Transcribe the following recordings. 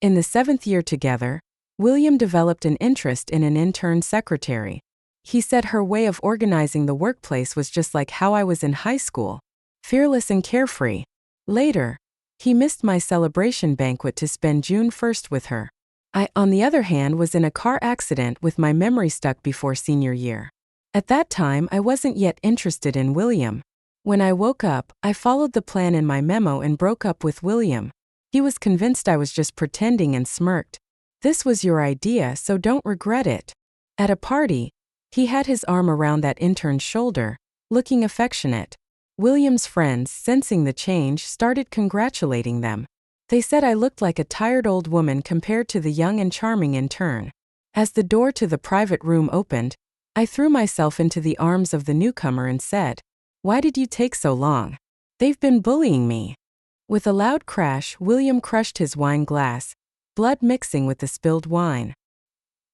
In the 7th year together, William developed an interest in an intern secretary. He said her way of organizing the workplace was just like how I was in high school, fearless and carefree. Later, he missed my celebration banquet to spend June 1st with her. I, on the other hand, was in a car accident with my memory stuck before senior year. At that time, I wasn't yet interested in William. When I woke up, I followed the plan in my memo and broke up with William. He was convinced I was just pretending and smirked. This was your idea, so don't regret it. At a party, he had his arm around that intern's shoulder, looking affectionate. William's friends, sensing the change, started congratulating them. They said I looked like a tired old woman compared to the young and charming intern. As the door to the private room opened, I threw myself into the arms of the newcomer and said, "Why did you take so long? They've been bullying me." With a loud crash, William crushed his wine glass, blood mixing with the spilled wine.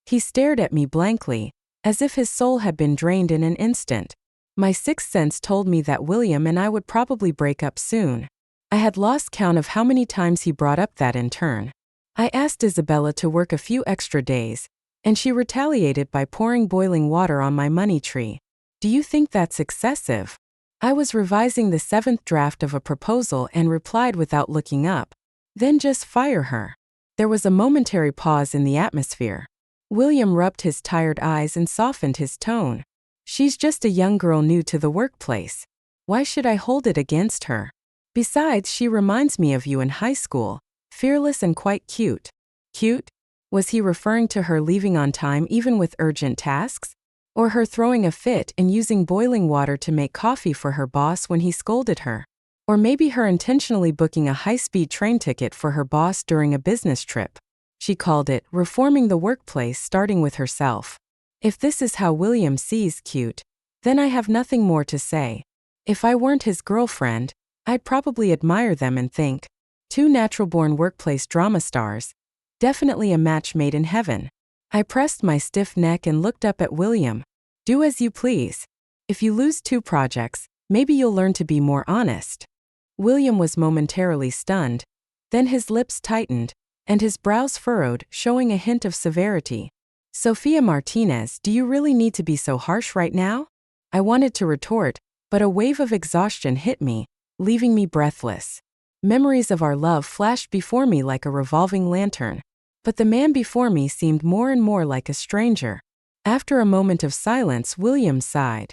He stared at me blankly, as if his soul had been drained in an instant. My sixth sense told me that William and I would probably break up soon. I had lost count of how many times he brought up that intern. I asked Isabella to work a few extra days, and she retaliated by pouring boiling water on my money tree. Do you think that's excessive? I was revising the 7th draft of a proposal and replied without looking up. Then just fire her. There was a momentary pause in the atmosphere. William rubbed his tired eyes and softened his tone. She's just a young girl new to the workplace. Why should I hold it against her? Besides, she reminds me of you in high school, fearless and quite cute. Cute? Was he referring to her leaving on time even with urgent tasks? Or her throwing a fit and using boiling water to make coffee for her boss when he scolded her? Or maybe her intentionally booking a high-speed train ticket for her boss during a business trip? She called it reforming the workplace, starting with herself. If this is how William sees cute, then I have nothing more to say. If I weren't his girlfriend, I'd probably admire them and think, two natural-born workplace drama stars, definitely a match made in heaven. I pressed my stiff neck and looked up at William. Do as you please. If you lose 2 projects, maybe you'll learn to be more honest. William was momentarily stunned. Then his lips tightened, and his brows furrowed, showing a hint of severity. Sophia Martinez, do you really need to be so harsh right now? I wanted to retort, but a wave of exhaustion hit me, leaving me breathless. Memories of our love flashed before me like a revolving lantern. But the man before me seemed more and more like a stranger. After a moment of silence, William sighed.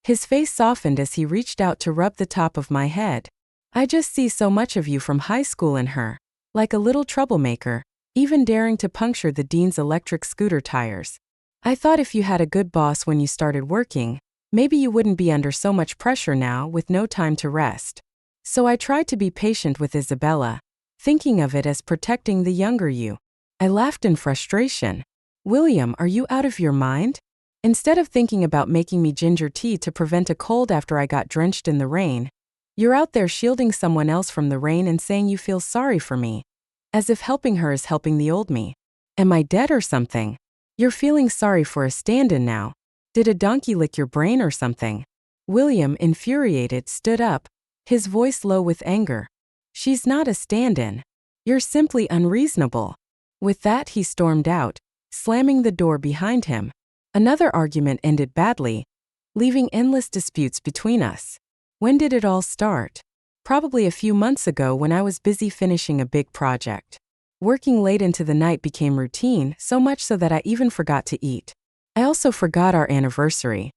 His face softened as he reached out to rub the top of my head. I just see so much of you from high school in her. Like a little troublemaker, even daring to puncture the dean's electric scooter tires. I thought if you had a good boss when you started working, maybe you wouldn't be under so much pressure now with no time to rest. So I tried to be patient with Isabella, thinking of it as protecting the younger you. I laughed in frustration. William, are you out of your mind? Instead of thinking about making me ginger tea to prevent a cold after I got drenched in the rain, you're out there shielding someone else from the rain and saying you feel sorry for me. As if helping her is helping the old me. Am I dead or something? You're feeling sorry for a stand-in now. Did a donkey lick your brain or something? William, infuriated, stood up, his voice low with anger. She's not a stand-in. You're simply unreasonable. With that, he stormed out, slamming the door behind him. Another argument ended badly, leaving endless disputes between us. When did it all start? Probably a few months ago when I was busy finishing a big project. Working late into the night became routine, so much so that I even forgot to eat. I also forgot our anniversary.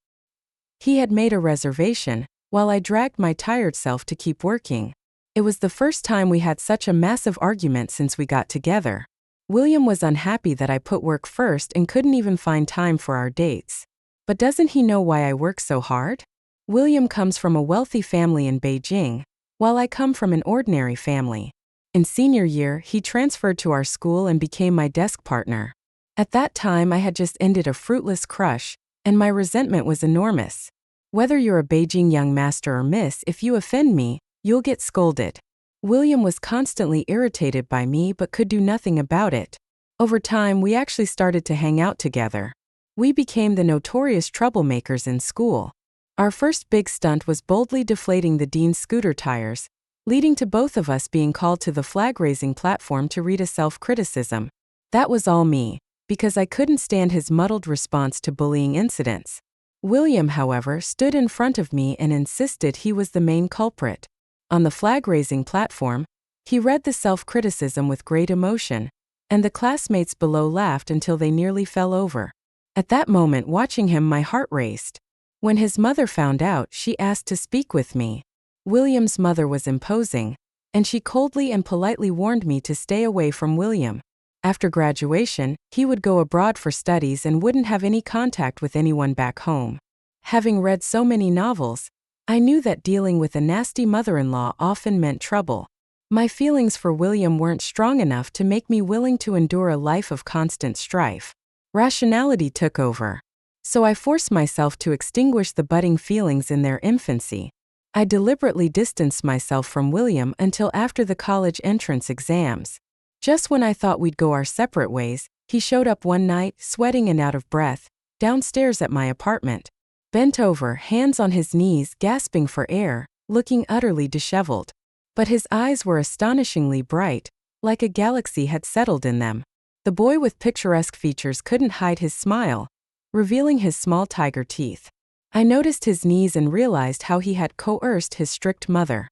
He had made a reservation, while I dragged my tired self to keep working. It was the first time we had such a massive argument since we got together. William was unhappy that I put work first and couldn't even find time for our dates. But doesn't he know why I work so hard? William comes from a wealthy family in Beijing, while I come from an ordinary family. In senior year, he transferred to our school and became my desk partner. At that time, I had just ended a fruitless crush, and my resentment was enormous. Whether you're a Beijing young master or miss, if you offend me, you'll get scolded. William was constantly irritated by me but could do nothing about it. Over time, we actually started to hang out together. We became the notorious troublemakers in school. Our first big stunt was boldly deflating the dean's scooter tires, leading to both of us being called to the flag-raising platform to read a self-criticism. That was all me, because I couldn't stand his muddled response to bullying incidents. William, however, stood in front of me and insisted he was the main culprit. On the flag-raising platform, he read the self-criticism with great emotion, and the classmates below laughed until they nearly fell over. At that moment, watching him, my heart raced. When his mother found out, she asked to speak with me. William's mother was imposing, and she coldly and politely warned me to stay away from William. After graduation, he would go abroad for studies and wouldn't have any contact with anyone back home. Having read so many novels, I knew that dealing with a nasty mother-in-law often meant trouble. My feelings for William weren't strong enough to make me willing to endure a life of constant strife. Rationality took over. So I forced myself to extinguish the budding feelings in their infancy. I deliberately distanced myself from William until after the college entrance exams. Just when I thought we'd go our separate ways, he showed up one night, sweating and out of breath, downstairs at my apartment. Bent over, hands on his knees, gasping for air, looking utterly disheveled. But his eyes were astonishingly bright, like a galaxy had settled in them. The boy with picturesque features couldn't hide his smile, revealing his small tiger teeth. I noticed his knees and realized how he had coerced his strict mother.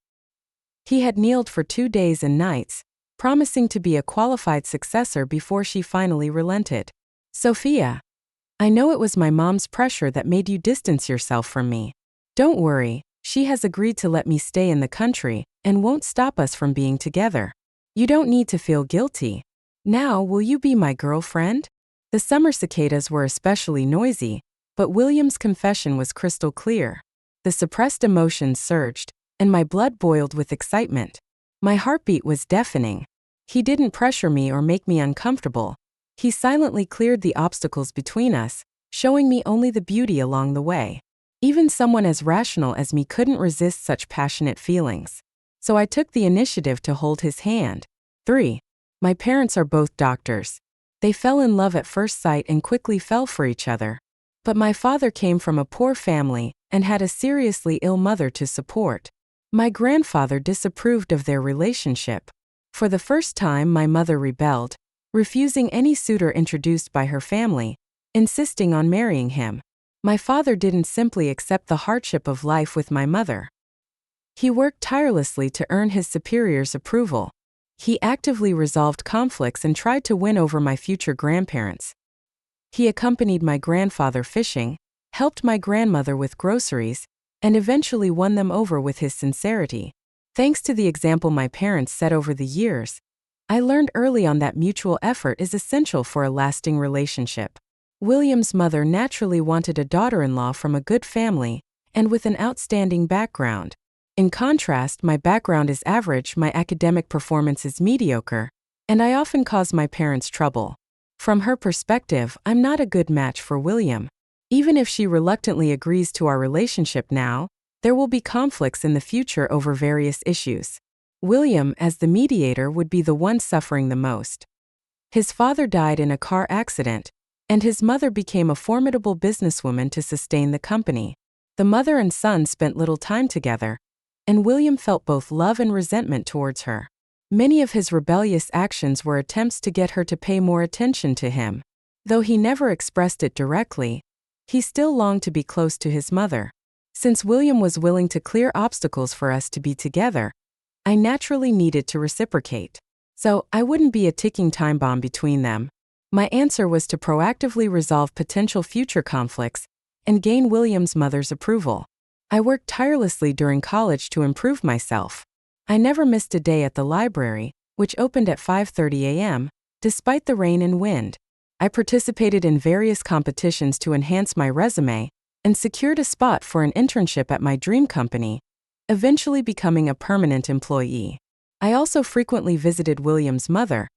He had kneeled for 2 days and nights, promising to be a qualified successor before she finally relented. "Sophia, I know it was my mom's pressure that made you distance yourself from me. Don't worry, she has agreed to let me stay in the country and won't stop us from being together. You don't need to feel guilty. Now, will you be my girlfriend?" The summer cicadas were especially noisy, but William's confession was crystal clear. The suppressed emotions surged, and my blood boiled with excitement. My heartbeat was deafening. He didn't pressure me or make me uncomfortable. He silently cleared the obstacles between us, showing me only the beauty along the way. Even someone as rational as me couldn't resist such passionate feelings. So I took the initiative to hold his hand. 3. My parents are both doctors. They fell in love at first sight and quickly fell for each other. But my father came from a poor family and had a seriously ill mother to support. My grandfather disapproved of their relationship. For the first time, my mother rebelled, refusing any suitor introduced by her family, insisting on marrying him. My father didn't simply accept the hardship of life with my mother. He worked tirelessly to earn his superiors' approval. He actively resolved conflicts and tried to win over my future grandparents. He accompanied my grandfather fishing, helped my grandmother with groceries, and eventually won them over with his sincerity. Thanks to the example my parents set over the years, I learned early on that mutual effort is essential for a lasting relationship. William's mother naturally wanted a daughter-in-law from a good family and with an outstanding background. In contrast, my background is average, my academic performance is mediocre, and I often cause my parents trouble. From her perspective, I'm not a good match for William. Even if she reluctantly agrees to our relationship now, there will be conflicts in the future over various issues. William, as the mediator, would be the one suffering the most. His father died in a car accident, and his mother became a formidable businesswoman to sustain the company. The mother and son spent little time together, and William felt both love and resentment towards her. Many of his rebellious actions were attempts to get her to pay more attention to him. Though he never expressed it directly, he still longed to be close to his mother. Since William was willing to clear obstacles for us to be together, I naturally needed to reciprocate. So, I wouldn't be a ticking time bomb between them. My answer was to proactively resolve potential future conflicts and gain William's mother's approval. I worked tirelessly during college to improve myself. I never missed a day at the library, which opened at 5:30 a.m., despite the rain and wind. I participated in various competitions to enhance my resume and secured a spot for an internship at my dream company, eventually becoming a permanent employee. I also frequently visited William's mother,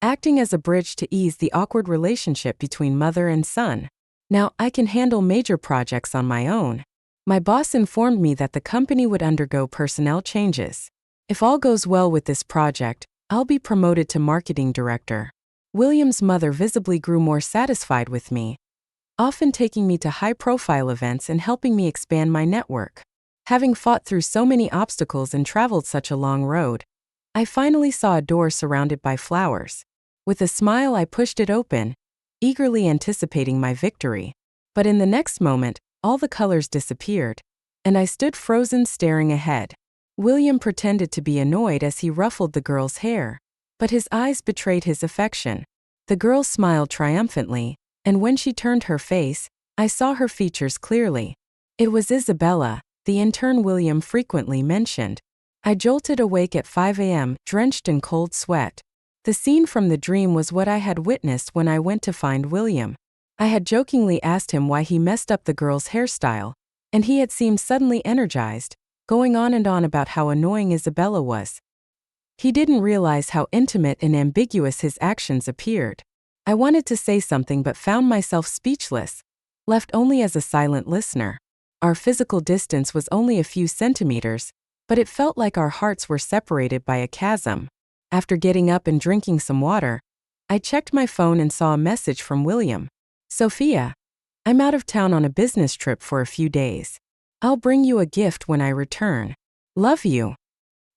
acting as a bridge to ease the awkward relationship between mother and son. Now, I can handle major projects on my own. My boss informed me that the company would undergo personnel changes. If all goes well with this project, I'll be promoted to marketing director. William's mother visibly grew more satisfied with me, often taking me to high-profile events and helping me expand my network. Having fought through so many obstacles and traveled such a long road, I finally saw a door surrounded by flowers. With a smile, I pushed it open, eagerly anticipating my victory. But in the next moment, all the colors disappeared, and I stood frozen, staring ahead. William pretended to be annoyed as he ruffled the girl's hair, but his eyes betrayed his affection. The girl smiled triumphantly, and when she turned her face, I saw her features clearly. It was Isabella, the intern William frequently mentioned. I jolted awake at 5 a.m., drenched in cold sweat. The scene from the dream was what I had witnessed when I went to find William. I had jokingly asked him why he messed up the girl's hairstyle, and he had seemed suddenly energized, going on and on about how annoying Isabella was. He didn't realize how intimate and ambiguous his actions appeared. I wanted to say something but found myself speechless, left only as a silent listener. Our physical distance was only a few centimeters, but it felt like our hearts were separated by a chasm. After getting up and drinking some water, I checked my phone and saw a message from William. Sophia, I'm out of town on a business trip for a few days. I'll bring you a gift when I return. Love you.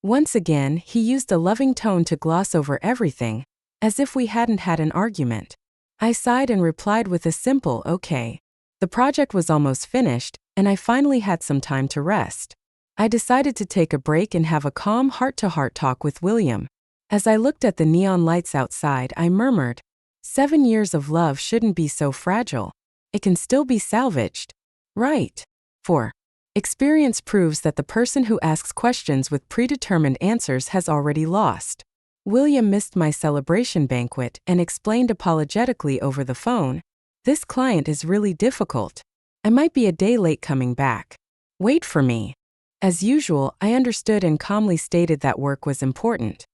Once again, he used a loving tone to gloss over everything, as if we hadn't had an argument. I sighed and replied with a simple okay. The project was almost finished, and I finally had some time to rest. I decided to take a break and have a calm heart-to-heart talk with William. As I looked at the neon lights outside, I murmured, 7 years of love shouldn't be so fragile. It can still be salvaged. Right. 4. Experience proves that the person who asks questions with predetermined answers has already lost. William missed my celebration banquet and explained apologetically over the phone, this client is really difficult. I might be a day late coming back. Wait for me. As usual, I understood and calmly stated that work was important.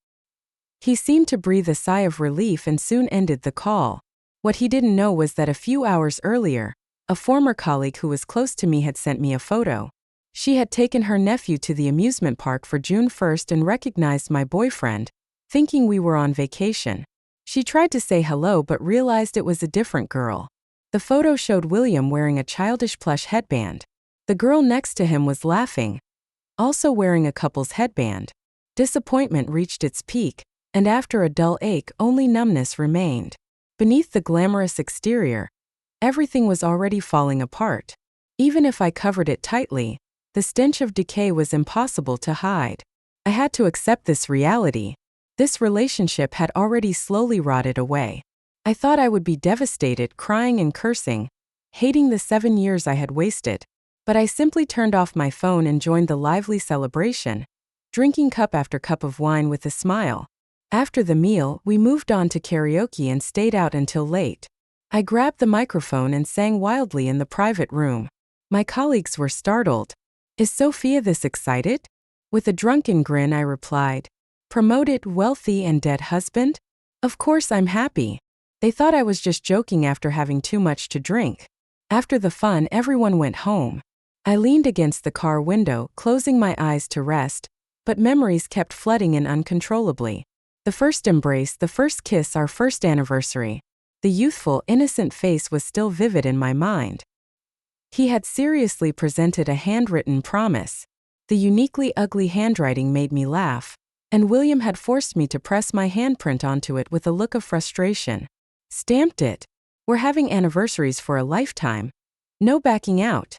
He seemed to breathe a sigh of relief and soon ended the call. What he didn't know was that a few hours earlier, a former colleague who was close to me had sent me a photo. She had taken her nephew to the amusement park for June 1st and recognized my boyfriend, thinking we were on vacation. She tried to say hello but realized it was a different girl. The photo showed William wearing a childish plush headband. The girl next to him was laughing, also wearing a couple's headband. Disappointment reached its peak, and after a dull ache, only numbness remained. Beneath the glamorous exterior, everything was already falling apart. Even if I covered it tightly, the stench of decay was impossible to hide. I had to accept this reality. This relationship had already slowly rotted away. I thought I would be devastated, crying and cursing, hating the 7 years I had wasted. But I simply turned off my phone and joined the lively celebration, drinking cup after cup of wine with a smile. After the meal, we moved on to karaoke and stayed out until late. I grabbed the microphone and sang wildly in the private room. My colleagues were startled. Is Sophia this excited? With a drunken grin, I replied, promoted, wealthy, and dead husband? Of course I'm happy. They thought I was just joking after having too much to drink. After the fun, everyone went home. I leaned against the car window, closing my eyes to rest, but memories kept flooding in uncontrollably. The first embrace, the first kiss, our first anniversary. The youthful, innocent face was still vivid in my mind. He had seriously presented a handwritten promise. The uniquely ugly handwriting made me laugh, and William had forced me to press my handprint onto it with a look of frustration. Stamped it. We're having anniversaries for a lifetime. No backing out.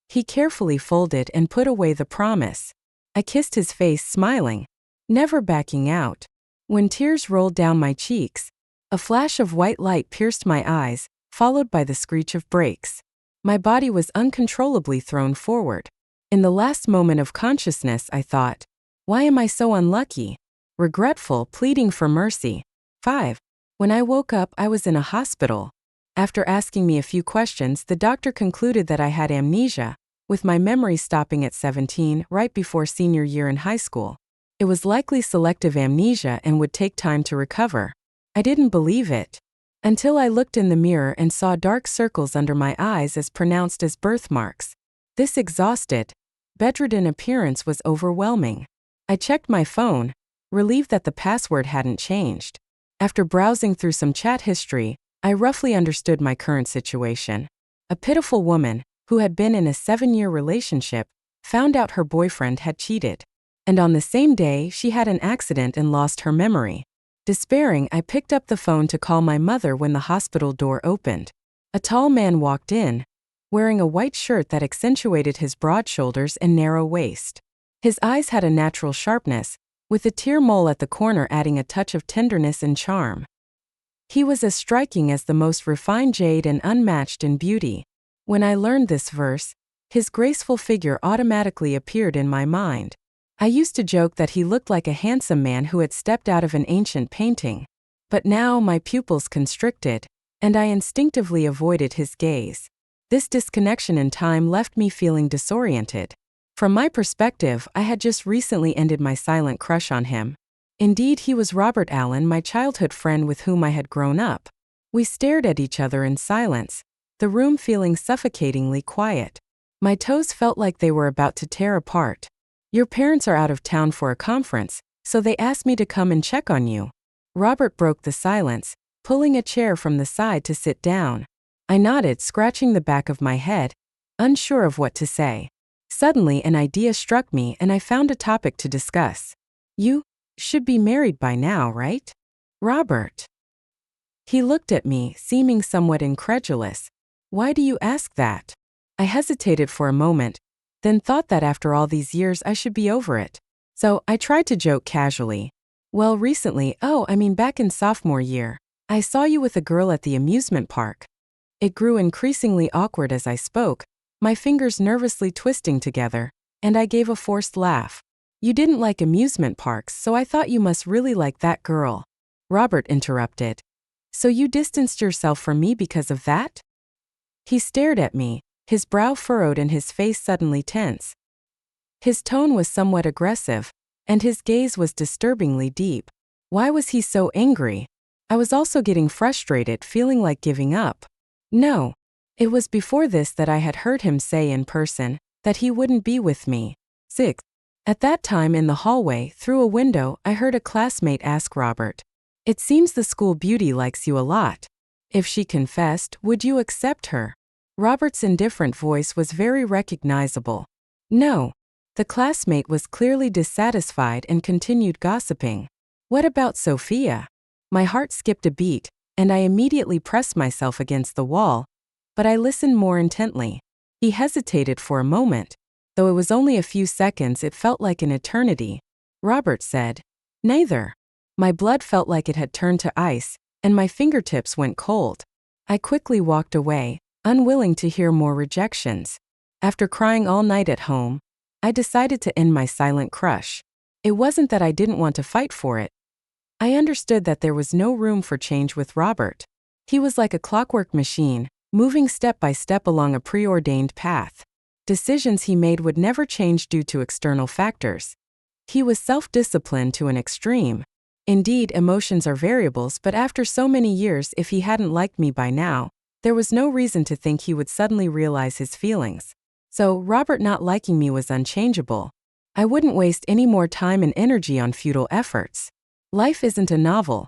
He carefully folded and put away the promise. I kissed his face, smiling. Never backing out. When tears rolled down my cheeks, a flash of white light pierced my eyes, followed by the screech of brakes. My body was uncontrollably thrown forward. In the last moment of consciousness, I thought, why am I so unlucky? Regretful, pleading for mercy. 5. When I woke up, I was in a hospital. After asking me a few questions, the doctor concluded that I had amnesia, with my memory stopping at 17, right before senior year in high school. It was likely selective amnesia and would take time to recover. I didn't believe it. Until I looked in the mirror and saw dark circles under my eyes as pronounced as birthmarks. This exhausted, bedridden appearance was overwhelming. I checked my phone, relieved that the password hadn't changed. After browsing through some chat history, I roughly understood my current situation. A pitiful woman, who had been in a 7-year relationship, found out her boyfriend had cheated. And on the same day, she had an accident and lost her memory. Despairing, I picked up the phone to call my mother when the hospital door opened. A tall man walked in, wearing a white shirt that accentuated his broad shoulders and narrow waist. His eyes had a natural sharpness, with a tear mole at the corner adding a touch of tenderness and charm. He was as striking as the most refined jade and unmatched in beauty. When I learned this verse, his graceful figure automatically appeared in my mind. I used to joke that he looked like a handsome man who had stepped out of an ancient painting. But now my pupils constricted, and I instinctively avoided his gaze. This disconnection in time left me feeling disoriented. From my perspective, I had just recently ended my silent crush on him. Indeed, he was Robert Allen, my childhood friend with whom I had grown up. We stared at each other in silence, the room feeling suffocatingly quiet. My toes felt like they were about to tear apart. "Your parents are out of town for a conference, so they asked me to come and check on you." Robert broke the silence, pulling a chair from the side to sit down. I nodded, scratching the back of my head, unsure of what to say. Suddenly, an idea struck me and I found a topic to discuss. "You should be married by now, right, Robert?" He looked at me, seeming somewhat incredulous. "Why do you ask that?" I hesitated for a moment, then thought that after all these years I should be over it. So I tried to joke casually. "Well, recently, back in sophomore year, I saw you with a girl at the amusement park." It grew increasingly awkward as I spoke, my fingers nervously twisting together, and I gave a forced laugh. "You didn't like amusement parks, so I thought you must really like that girl." Robert interrupted. "So you distanced yourself from me because of that?" He stared at me, his brow furrowed and his face suddenly tense. His tone was somewhat aggressive, and his gaze was disturbingly deep. Why was he so angry? I was also getting frustrated, feeling like giving up. No. It was before this that I had heard him say in person that he wouldn't be with me. 6. At that time in the hallway, through a window, I heard a classmate ask Robert, "It seems the school beauty likes you a lot. If she confessed, would you accept her?" Robert's indifferent voice was very recognizable. "No." The classmate was clearly dissatisfied and continued gossiping. "What about Sophia?" My heart skipped a beat, and I immediately pressed myself against the wall, but I listened more intently. He hesitated for a moment. Though it was only a few seconds, it felt like an eternity. Robert said, "Neither." My blood felt like it had turned to ice, and my fingertips went cold. I quickly walked away, unwilling to hear more rejections. After crying all night at home, I decided to end my silent crush. It wasn't that I didn't want to fight for it. I understood that there was no room for change with Robert. He was like a clockwork machine, moving step by step along a preordained path. Decisions he made would never change due to external factors. He was self-disciplined to an extreme. Indeed, emotions are variables, but after so many years, if he hadn't liked me by now, there was no reason to think he would suddenly realize his feelings. So, Robert not liking me was unchangeable. I wouldn't waste any more time and energy on futile efforts. Life isn't a novel.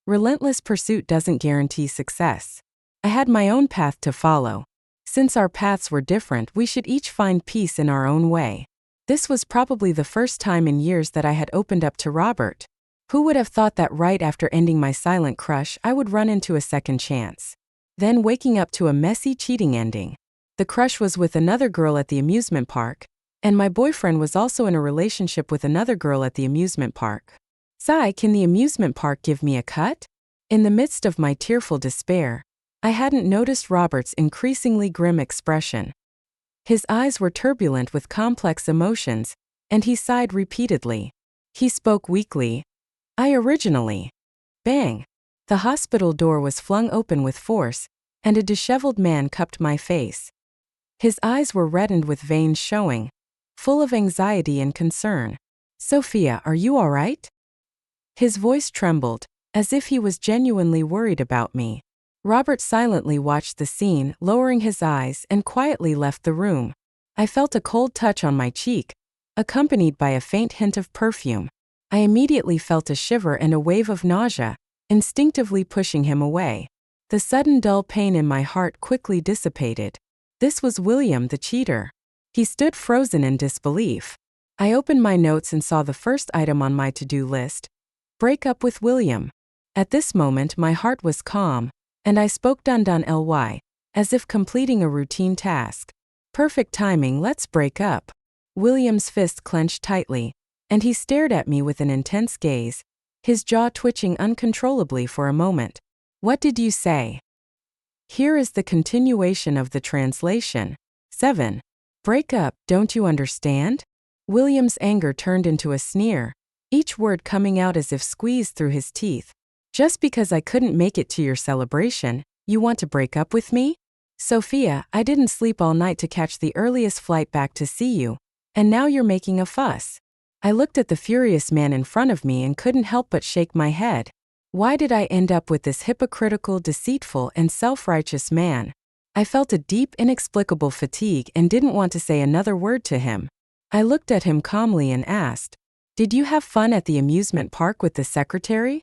Relentless pursuit doesn't guarantee success. I had my own path to follow. Since our paths were different, we should each find peace in our own way. This was probably the first time in years that I had opened up to Robert. Who would have thought that right after ending my silent crush, I would run into a second chance? Then waking up to a messy, cheating ending. The crush was with another girl at the amusement park, and my boyfriend was also in a relationship with another girl at the amusement park. "Sigh, can the amusement park give me a cut?" In the midst of my tearful despair, I hadn't noticed Robert's increasingly grim expression. His eyes were turbulent with complex emotions, and he sighed repeatedly. He spoke weakly. "I originally..." Bang! The hospital door was flung open with force, and a disheveled man cupped my face. His eyes were reddened with veins showing, full of anxiety and concern. "Sophia, are you all right?" His voice trembled, as if he was genuinely worried about me. Robert silently watched the scene, lowering his eyes, and quietly left the room. I felt a cold touch on my cheek, accompanied by a faint hint of perfume. I immediately felt a shiver and a wave of nausea, instinctively pushing him away. The sudden dull pain in my heart quickly dissipated. This was William the cheater. He stood frozen in disbelief. I opened my notes and saw the first item on my to-do list: break up with William. At this moment my heart was calm, and I spoke ly, as if completing a routine task. Perfect timing, let's break up. William's fist clenched tightly, and he stared at me with an intense gaze, his jaw twitching uncontrollably for a moment. What did you say? Here is the continuation of the translation. 7. Break up, don't you understand? William's anger turned into a sneer, each word coming out as if squeezed through his teeth. Just because I couldn't make it to your celebration, you want to break up with me? Sophia, I didn't sleep all night to catch the earliest flight back to see you, and now you're making a fuss. I looked at the furious man in front of me and couldn't help but shake my head. Why did I end up with this hypocritical, deceitful, and self-righteous man? I felt a deep, inexplicable fatigue and didn't want to say another word to him. I looked at him calmly and asked, "Did you have fun at the amusement park with the secretary?"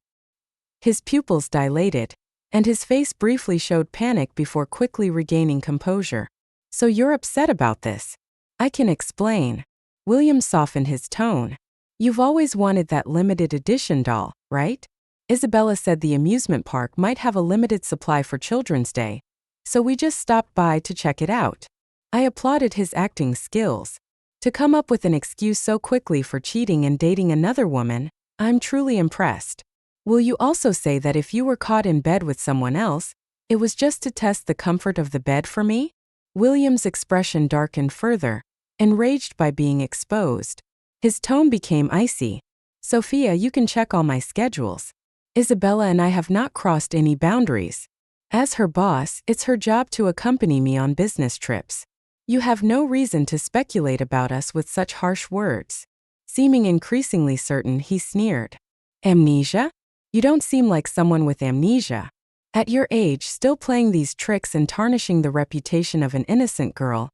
His pupils dilated, and his face briefly showed panic before quickly regaining composure. So you're upset about this? I can explain. William softened his tone. You've always wanted that limited edition doll, right? Isabella said the amusement park might have a limited supply for Children's Day, so we just stopped by to check it out. I applauded his acting skills. To come up with an excuse so quickly for cheating and dating another woman, I'm truly impressed. Will you also say that if you were caught in bed with someone else, it was just to test the comfort of the bed for me? William's expression darkened further, enraged by being exposed. His tone became icy. Sophia, you can check all my schedules. Isabella and I have not crossed any boundaries. As her boss, it's her job to accompany me on business trips. You have no reason to speculate about us with such harsh words. Seeming increasingly certain, he sneered. Amnesia? You don't seem like someone with amnesia. At your age, still playing these tricks and tarnishing the reputation of an innocent girl.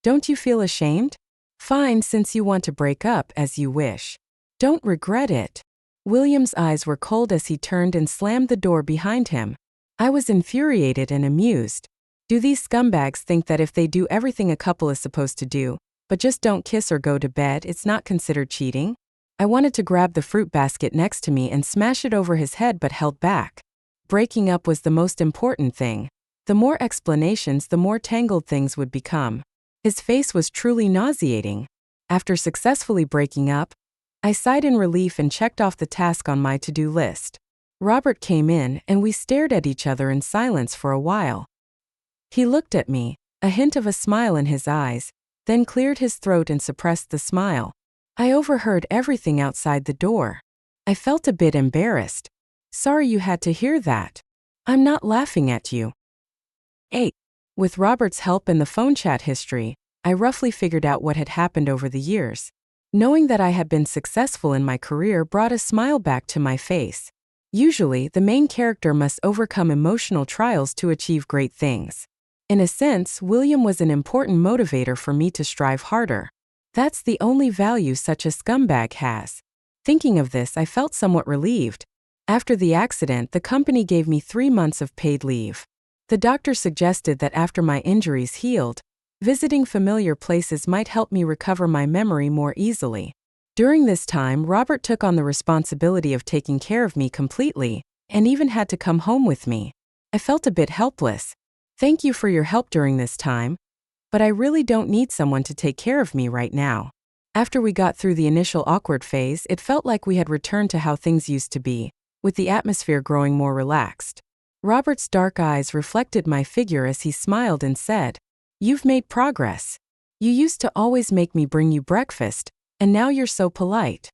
Don't you feel ashamed? Fine, since you want to break up, as you wish. Don't regret it. William's eyes were cold as he turned and slammed the door behind him. I was infuriated and amused. Do these scumbags think that if they do everything a couple is supposed to do, but just don't kiss or go to bed, it's not considered cheating? I wanted to grab the fruit basket next to me and smash it over his head but held back. Breaking up was the most important thing. The more explanations, the more tangled things would become. His face was truly nauseating. After successfully breaking up, I sighed in relief and checked off the task on my to-do list. Robert came in and we stared at each other in silence for a while. He looked at me, a hint of a smile in his eyes, then cleared his throat and suppressed the smile. I overheard everything outside the door. I felt a bit embarrassed. Sorry you had to hear that. I'm not laughing at you. 8. With Robert's help and the phone chat history, I roughly figured out what had happened over the years. Knowing that I had been successful in my career brought a smile back to my face. Usually, the main character must overcome emotional trials to achieve great things. In a sense, William was an important motivator for me to strive harder. That's the only value such a scumbag has. Thinking of this, I felt somewhat relieved. After the accident, the company gave me 3 months of paid leave. The doctor suggested that after my injuries healed, visiting familiar places might help me recover my memory more easily. During this time, Robert took on the responsibility of taking care of me completely, and even had to come home with me. I felt a bit helpless. Thank you for your help during this time, but I really don't need someone to take care of me right now. After we got through the initial awkward phase, it felt like we had returned to how things used to be, with the atmosphere growing more relaxed. Robert's dark eyes reflected my figure as he smiled and said, "You've made progress. You used to always make me bring you breakfast, and now you're so polite."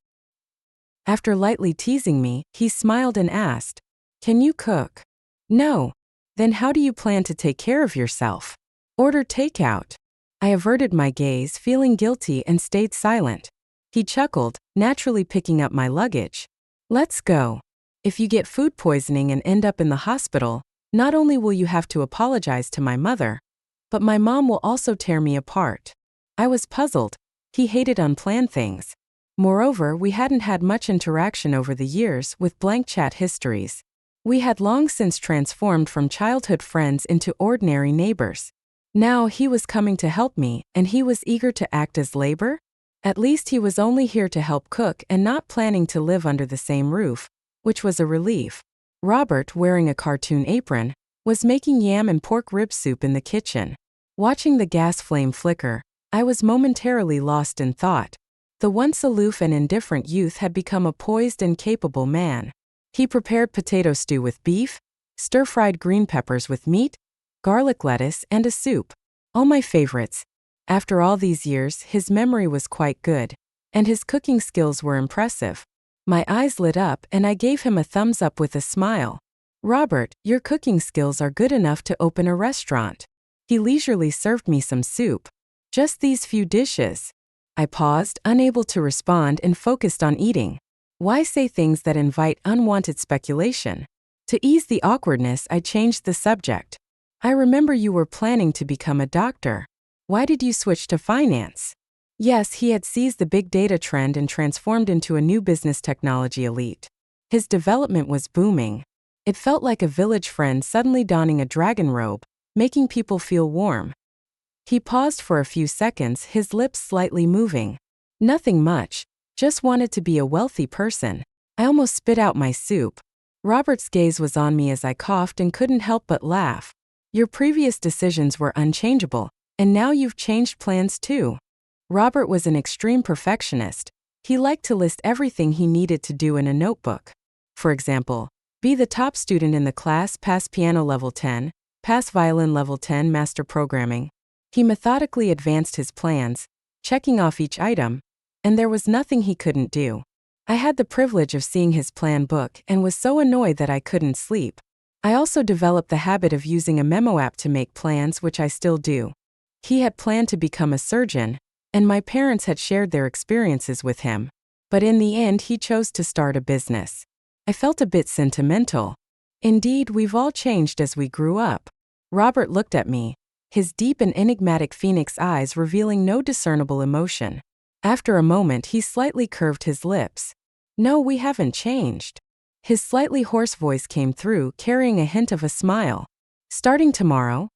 After lightly teasing me, he smiled and asked, "Can you cook?" "No." "Then how do you plan to take care of yourself?" "Order takeout." I averted my gaze, feeling guilty, and stayed silent. He chuckled, naturally picking up my luggage. "Let's go. If you get food poisoning and end up in the hospital, not only will you have to apologize to my mother, but my mom will also tear me apart." I was puzzled. He hated unplanned things. Moreover, we hadn't had much interaction over the years, with blank chat histories. We had long since transformed from childhood friends into ordinary neighbors. Now he was coming to help me, and he was eager to act as labor? At least he was only here to help cook and not planning to live under the same roof, which was a relief. Robert, wearing a cartoon apron, was making yam and pork rib soup in the kitchen. Watching the gas flame flicker, I was momentarily lost in thought. The once aloof and indifferent youth had become a poised and capable man. He prepared potato stew with beef, stir-fried green peppers with meat, garlic lettuce, and a soup. All my favorites. After all these years, his memory was quite good, and his cooking skills were impressive. My eyes lit up and I gave him a thumbs up with a smile. Robert, your cooking skills are good enough to open a restaurant. He leisurely served me some soup. Just these few dishes. I paused, unable to respond, and focused on eating. Why say things that invite unwanted speculation? To ease the awkwardness, I changed the subject. I remember you were planning to become a doctor. Why did you switch to finance? Yes, he had seized the big data trend and transformed into a new business technology elite. His development was booming. It felt like a village friend suddenly donning a dragon robe, making people feel warm. He paused for a few seconds, his lips slightly moving. Nothing much, just wanted to be a wealthy person. I almost spit out my soup. Robert's gaze was on me as I coughed and couldn't help but laugh. Your previous decisions were unchangeable, and now you've changed plans too. Robert was an extreme perfectionist. He liked to list everything he needed to do in a notebook. For example, be the top student in the class, pass piano level 10, pass violin level 10, master programming. He methodically advanced his plans, checking off each item, and there was nothing he couldn't do. I had the privilege of seeing his plan book and was so annoyed that I couldn't sleep. I also developed the habit of using a memo app to make plans, which I still do. He had planned to become a surgeon, and my parents had shared their experiences with him. But in the end, he chose to start a business. I felt a bit sentimental. Indeed, we've all changed as we grew up. Robert looked at me, his deep and enigmatic phoenix eyes revealing no discernible emotion. After a moment, he slightly curved his lips. No, we haven't changed. His slightly hoarse voice came through, carrying a hint of a smile. Starting tomorrow,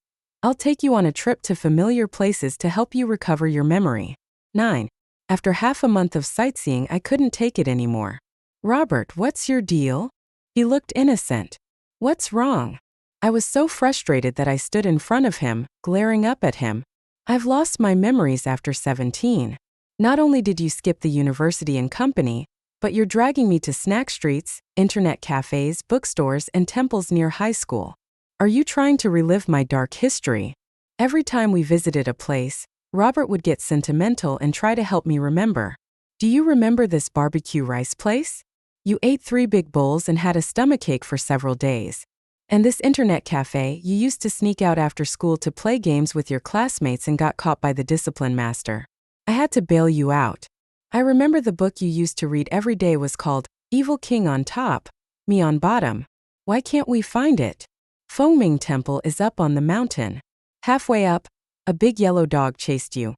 I'll take you on a trip to familiar places to help you recover your memory. 9. After half a month of sightseeing, I couldn't take it anymore. Robert, what's your deal? He looked innocent. What's wrong? I was so frustrated that I stood in front of him, glaring up at him. I've lost my memories after 17. Not only did you skip the university and company, but you're dragging me to snack streets, internet cafes, bookstores, and temples near high school. Are you trying to relive my dark history? Every time we visited a place, Robert would get sentimental and try to help me remember. Do you remember this barbecue rice place? You ate 3 big bowls and had a stomachache for several days. And this internet cafe, you used to sneak out after school to play games with your classmates and got caught by the discipline master. I had to bail you out. I remember the book you used to read every day was called Evil King on Top, Me on Bottom. Why can't we find it? Fengming Temple is up on the mountain. Halfway up, a big yellow dog chased you.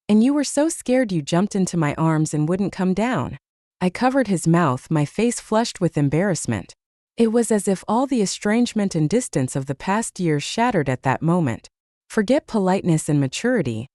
And you were so scared you jumped into my arms and wouldn't come down. I covered his mouth, my face flushed with embarrassment. It was as if all the estrangement and distance of the past years shattered at that moment. Forget politeness and maturity.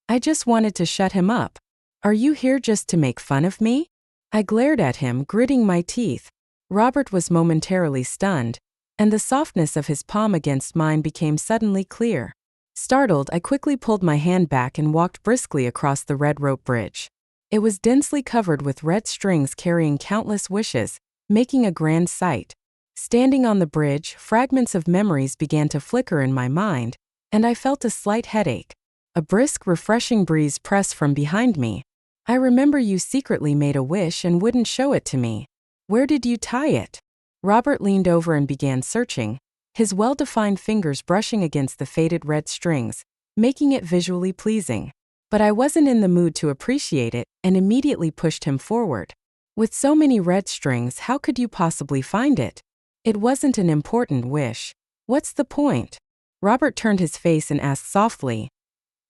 I just wanted to shut him up. Are you here just to make fun of me? I glared at him, gritting my teeth. Robert was momentarily stunned, and the softness of his palm against mine became suddenly clear. Startled, I quickly pulled my hand back and walked briskly across the red rope bridge. It was densely covered with red strings carrying countless wishes, making a grand sight. Standing on the bridge, fragments of memories began to flicker in my mind, and I felt a slight headache. A brisk, refreshing breeze pressed from behind me. I remember you secretly made a wish and wouldn't show it to me. Where did you tie it? Robert leaned over and began searching, his well-defined fingers brushing against the faded red strings, making it visually pleasing. But I wasn't in the mood to appreciate it and immediately pushed him forward. With so many red strings, how could you possibly find it? It wasn't an important wish. What's the point? Robert turned his face and asked softly.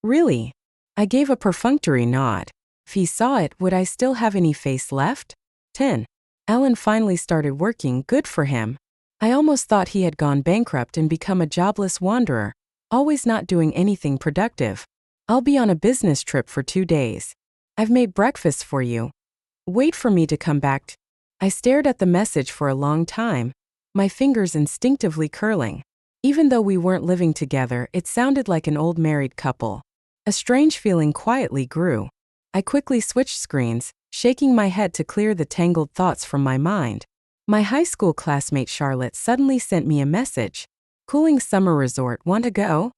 Really? I gave a perfunctory nod. If he saw it, would I still have any face left? 10. Alan finally started working, good for him. I almost thought he had gone bankrupt and become a jobless wanderer. Always not doing anything productive. I'll be on a business trip for 2 days. I've made breakfast for you. Wait for me to come back. I stared at the message for a long time, my fingers instinctively curling. Even though we weren't living together, it sounded like an old married couple. A strange feeling quietly grew. I quickly switched screens, shaking my head to clear the tangled thoughts from my mind. My high school classmate Charlotte suddenly sent me a message. Cooling summer resort, want to go?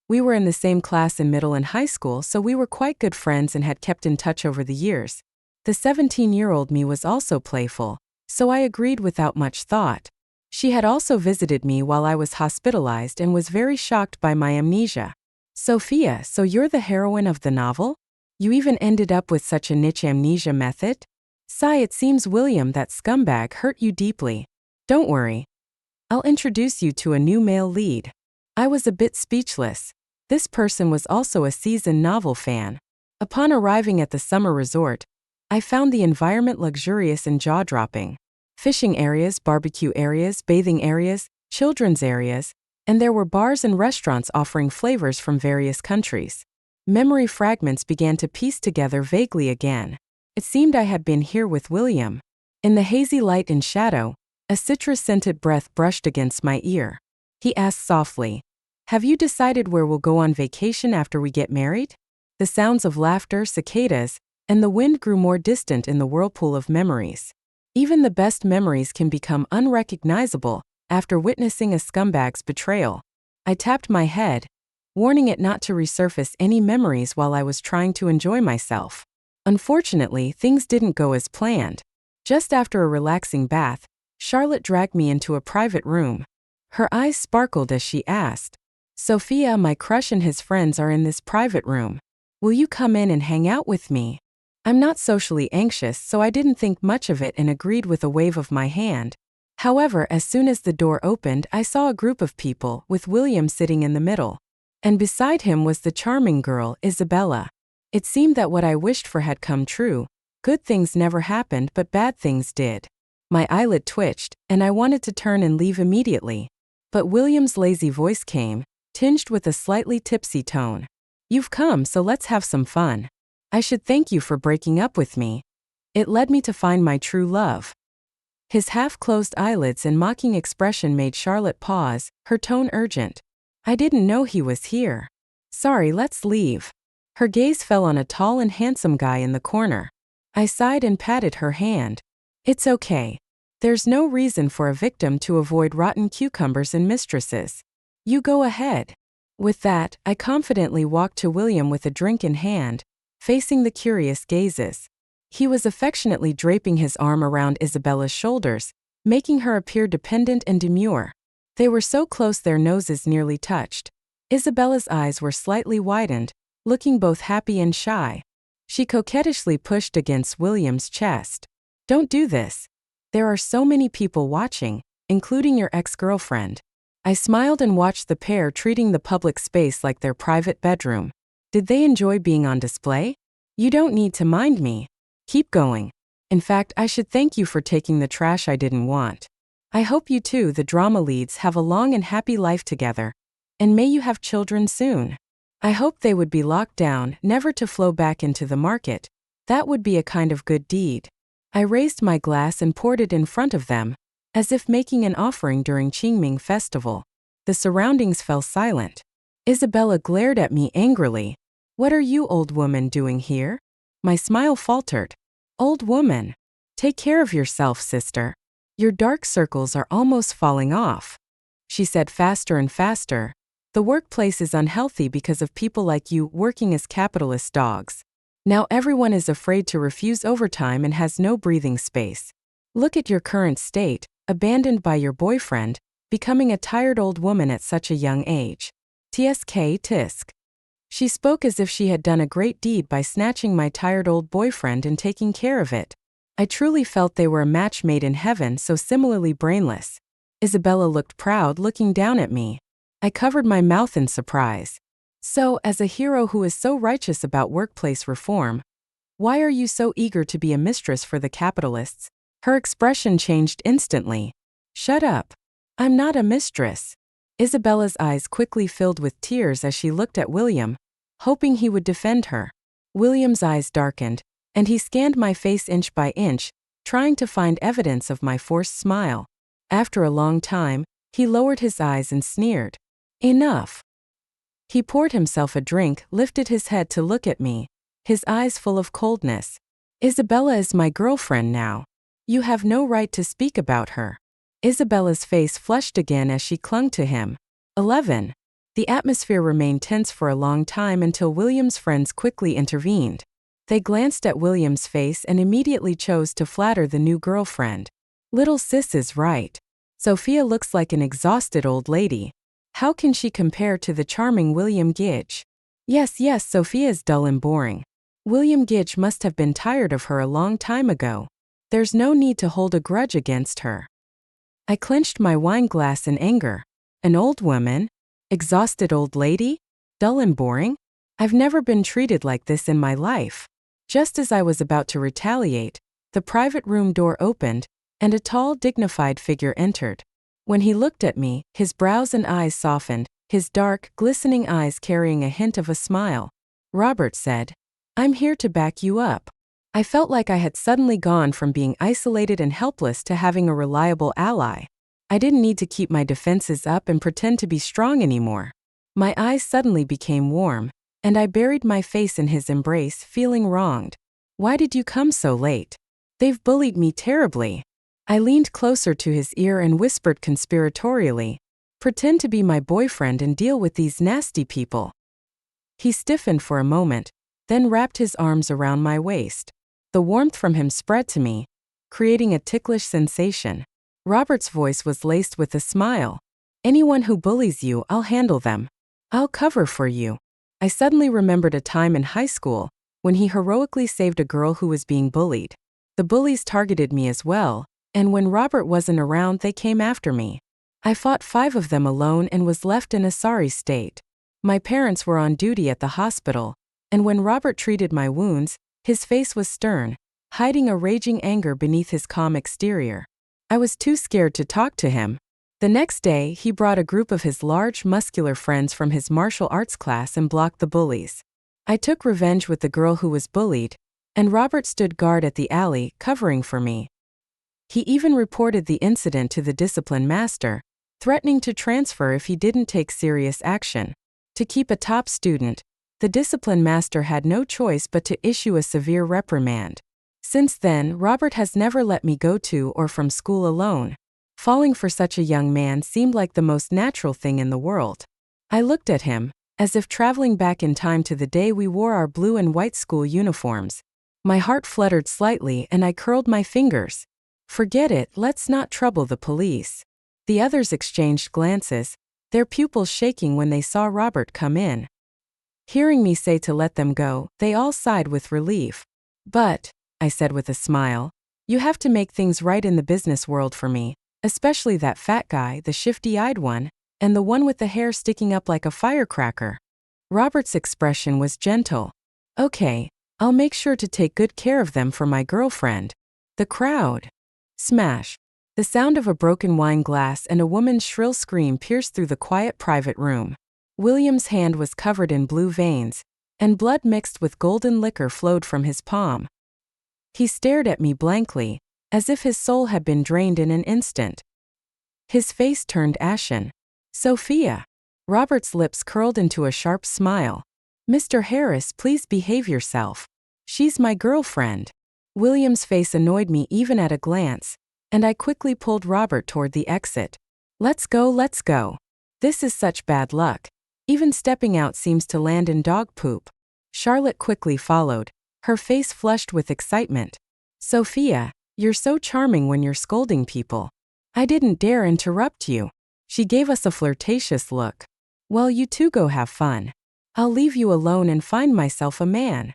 We were in the same class in middle and high school, so we were quite good friends and had kept in touch over the years. The 17-year-old me was also playful, so I agreed without much thought. She had also visited me while I was hospitalized and was very shocked by my amnesia. Sophia, so you're the heroine of the novel? You even ended up with such a niche amnesia method? Sigh, it seems William, that scumbag, hurt you deeply. Don't worry. I'll introduce you to a new male lead. I was a bit speechless. This person was also a seasoned novel fan. Upon arriving at the summer resort, I found the environment luxurious and jaw-dropping. Fishing areas, barbecue areas, bathing areas, children's areas, and there were bars and restaurants offering flavors from various countries. Memory fragments began to piece together vaguely again. It seemed I had been here with William. In the hazy light and shadow, a citrus-scented breath brushed against my ear. He asked softly, "Have you decided where we'll go on vacation after we get married?" The sounds of laughter, cicadas, and the wind grew more distant in the whirlpool of memories. Even the best memories can become unrecognizable after witnessing a scumbag's betrayal. I tapped my head, warning it not to resurface any memories while I was trying to enjoy myself. Unfortunately, things didn't go as planned. Just after a relaxing bath, Charlotte dragged me into a private room. Her eyes sparkled as she asked, "Sophia, my crush and his friends are in this private room. Will you come in and hang out with me?" I'm not socially anxious, so I didn't think much of it and agreed with a wave of my hand. However, as soon as the door opened, I saw a group of people, with William sitting in the middle. And beside him was the charming girl, Isabella. It seemed that what I wished for had come true. Good things never happened, but bad things did. My eyelid twitched, and I wanted to turn and leave immediately. But William's lazy voice came, tinged with a slightly tipsy tone. "You've come, so let's have some fun. I should thank you for breaking up with me. It led me to find my true love." His half-closed eyelids and mocking expression made Charlotte pause, her tone urgent. "I didn't know he was here. Sorry, let's leave." Her gaze fell on a tall and handsome guy in the corner. I sighed and patted her hand. "It's okay. There's no reason for a victim to avoid rotten cucumbers and mistresses. You go ahead." With that, I confidently walked to William with a drink in hand, facing the curious gazes. He was affectionately draping his arm around Isabella's shoulders, making her appear dependent and demure. They were so close their noses nearly touched. Isabella's eyes were slightly widened, looking both happy and shy. She coquettishly pushed against William's chest. "Don't do this. There are so many people watching, including your ex-girlfriend." I smiled and watched the pair treating the public space like their private bedroom. Did they enjoy being on display? "You don't need to mind me. Keep going. In fact, I should thank you for taking the trash I didn't want. I hope you two, the drama leads, have a long and happy life together. And may you have children soon. I hope they would be locked down, never to flow back into the market. That would be a kind of good deed." I raised my glass and poured it in front of them, as if making an offering during Qingming festival. The surroundings fell silent. Isabella glared at me angrily. "What are you, old woman, doing here?" My smile faltered. "Old woman. Take care of yourself, sister. Your dark circles are almost falling off." She said faster and faster. "The workplace is unhealthy because of people like you working as capitalist dogs. Now everyone is afraid to refuse overtime and has no breathing space. Look at your current state, abandoned by your boyfriend, becoming a tired old woman at such a young age. Tsk tisk." She spoke as if she had done a great deed by snatching my tired old boyfriend and taking care of it. I truly felt they were a match made in heaven, so similarly brainless. Isabella looked proud, looking down at me. I covered my mouth in surprise. "So, as a hero who is so righteous about workplace reform, why are you so eager to be a mistress for the capitalists?" Her expression changed instantly. "Shut up. I'm not a mistress." Isabella's eyes quickly filled with tears as she looked at William, hoping he would defend her. William's eyes darkened, and he scanned my face inch by inch, trying to find evidence of my forced smile. After a long time, he lowered his eyes and sneered. Enough. He poured himself a drink, lifted his head to look at me, his eyes full of coldness. Isabella is my girlfriend now. You have no right to speak about her. Isabella's face flushed again as she clung to him. 11. The atmosphere remained tense for a long time until William's friends quickly intervened. They glanced at William's face and immediately chose to flatter the new girlfriend. Little sis is right. Sophia looks like an exhausted old lady. How can she compare to the charming William Gidge? Yes, Sophia's dull and boring. William Gidge must have been tired of her a long time ago. There's no need to hold a grudge against her. I clenched my wine glass in anger. An old woman? Exhausted old lady? Dull and boring? I've never been treated like this in my life. Just as I was about to retaliate, the private room door opened, and a tall, dignified figure entered. When he looked at me, his brows and eyes softened, his dark, glistening eyes carrying a hint of a smile. Robert said, "I'm here to back you up." I felt like I had suddenly gone from being isolated and helpless to having a reliable ally. I didn't need to keep my defenses up and pretend to be strong anymore. My eyes suddenly became warm, and I buried my face in his embrace, feeling wronged. Why did you come so late? They've bullied me terribly. I leaned closer to his ear and whispered conspiratorially, "Pretend to be my boyfriend and deal with these nasty people." He stiffened for a moment, then wrapped his arms around my waist. The warmth from him spread to me, creating a ticklish sensation. Robert's voice was laced with a smile. "Anyone who bullies you, I'll handle them. I'll cover for you." I suddenly remembered a time in high school when he heroically saved a girl who was being bullied. The bullies targeted me as well, and when Robert wasn't around, they came after me. I fought 5 of them alone and was left in a sorry state. My parents were on duty at the hospital, and when Robert treated my wounds, his face was stern, hiding a raging anger beneath his calm exterior. I was too scared to talk to him. The next day, he brought a group of his large, muscular friends from his martial arts class and blocked the bullies. I took revenge with the girl who was bullied, and Robert stood guard at the alley, covering for me. He even reported the incident to the discipline master, threatening to transfer if he didn't take serious action. To keep a top student, the discipline master had no choice but to issue a severe reprimand. Since then, Robert has never let me go to or from school alone. Falling for such a young man seemed like the most natural thing in the world. I looked at him, as if traveling back in time to the day we wore our blue and white school uniforms. My heart fluttered slightly and I curled my fingers. Forget it, let's not trouble the police. The others exchanged glances, their pupils shaking when they saw Robert come in. Hearing me say to let them go, they all sighed with relief. "But," I said with a smile, "you have to make things right in the business world for me, especially that fat guy, the shifty-eyed one, and the one with the hair sticking up like a firecracker." Robert's expression was gentle. "Okay, I'll make sure to take good care of them for my girlfriend." The crowd. Smash. The sound of a broken wine glass and a woman's shrill scream pierced through the quiet private room. William's hand was covered in blue veins, and blood mixed with golden liquor flowed from his palm. He stared at me blankly, as if his soul had been drained in an instant. His face turned ashen. "Sophia." Robert's lips curled into a sharp smile. "Mr. Harris, please behave yourself. She's my girlfriend." William's face annoyed me even at a glance, and I quickly pulled Robert toward the exit. Let's go. This is such bad luck. Even stepping out seems to land in dog poop." Charlotte quickly followed, her face flushed with excitement. "Sophia, you're so charming when you're scolding people. I didn't dare interrupt you." She gave us a flirtatious look. "Well, you two go have fun. I'll leave you alone and find myself a man."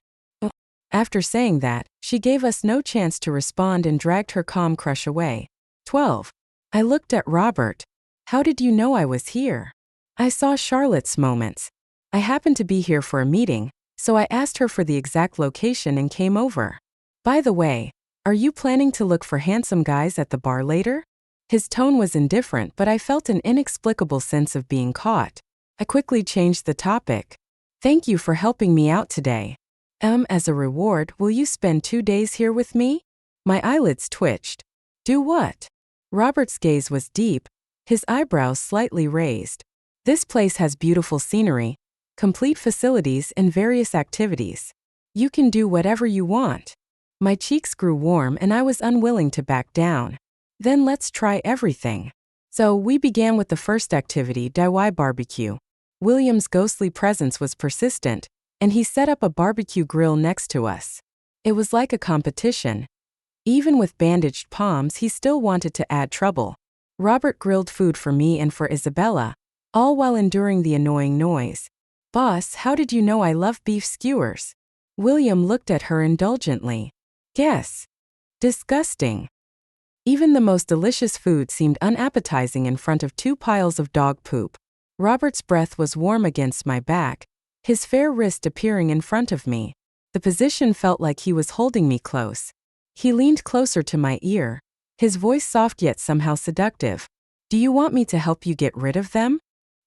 After saying that, she gave us no chance to respond and dragged her calm crush away. 12. I looked at Robert. "How did you know I was here?" I saw Charlotte's moments. "I happened to be here for a meeting, so I asked her for the exact location and came over. By the way, are you planning to look for handsome guys at the bar later?" His tone was indifferent, but I felt an inexplicable sense of being caught. I quickly changed the topic. Thank you for helping me out today. As a reward, will you spend 2 days here with me? My eyelids twitched. Do what? Robert's gaze was deep, his eyebrows slightly raised. This place has beautiful scenery, complete facilities, and various activities. You can do whatever you want. My cheeks grew warm and I was unwilling to back down. Then let's try everything. So we began with the first activity, DIY barbecue. William's ghostly presence was persistent, and he set up a barbecue grill next to us. It was like a competition. Even with bandaged palms, he still wanted to add trouble. Robert grilled food for me and for Isabella, all while enduring the annoying noise. Boss, how did you know I love beef skewers? William looked at her indulgently. Guess. Disgusting. Even the most delicious food seemed unappetizing in front of 2 piles of dog poop. Robert's breath was warm against my back, his fair wrist appearing in front of me. The position felt like he was holding me close. He leaned closer to my ear, his voice soft yet somehow seductive. Do you want me to help you get rid of them?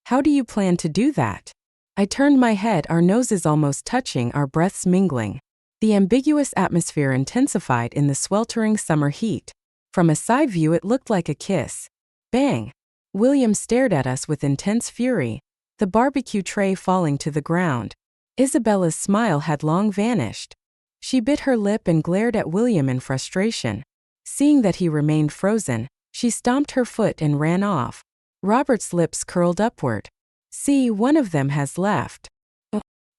How do you plan to do that? I turned my head, our noses almost touching, our breaths mingling. The ambiguous atmosphere intensified in the sweltering summer heat. From a side view, it looked like a kiss. Bang! William stared at us with intense fury, the barbecue tray falling to the ground. Isabella's smile had long vanished. She bit her lip and glared at William in frustration. Seeing that he remained frozen, she stomped her foot and ran off. Robert's lips curled upward. See, one of them has left.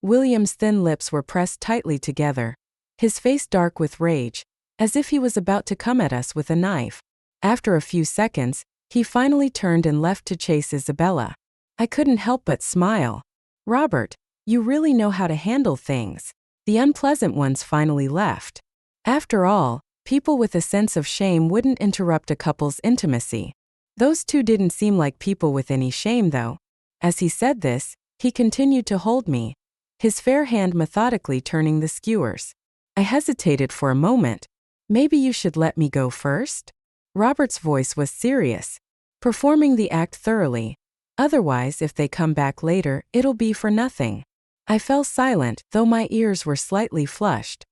William's thin lips were pressed tightly together, his face dark with rage, as if he was about to come at us with a knife. After a few seconds, he finally turned and left to chase Isabella. I couldn't help but smile. Robert, you really know how to handle things. The unpleasant ones finally left. After all, people with a sense of shame wouldn't interrupt a couple's intimacy. Those two didn't seem like people with any shame, though. As he said this, he continued to hold me, his fair hand methodically turning the skewers. I hesitated for a moment. Maybe you should let me go first? Robert's voice was serious. Performing the act thoroughly. Otherwise, if they come back later, it'll be for nothing. I fell silent, though my ears were slightly flushed.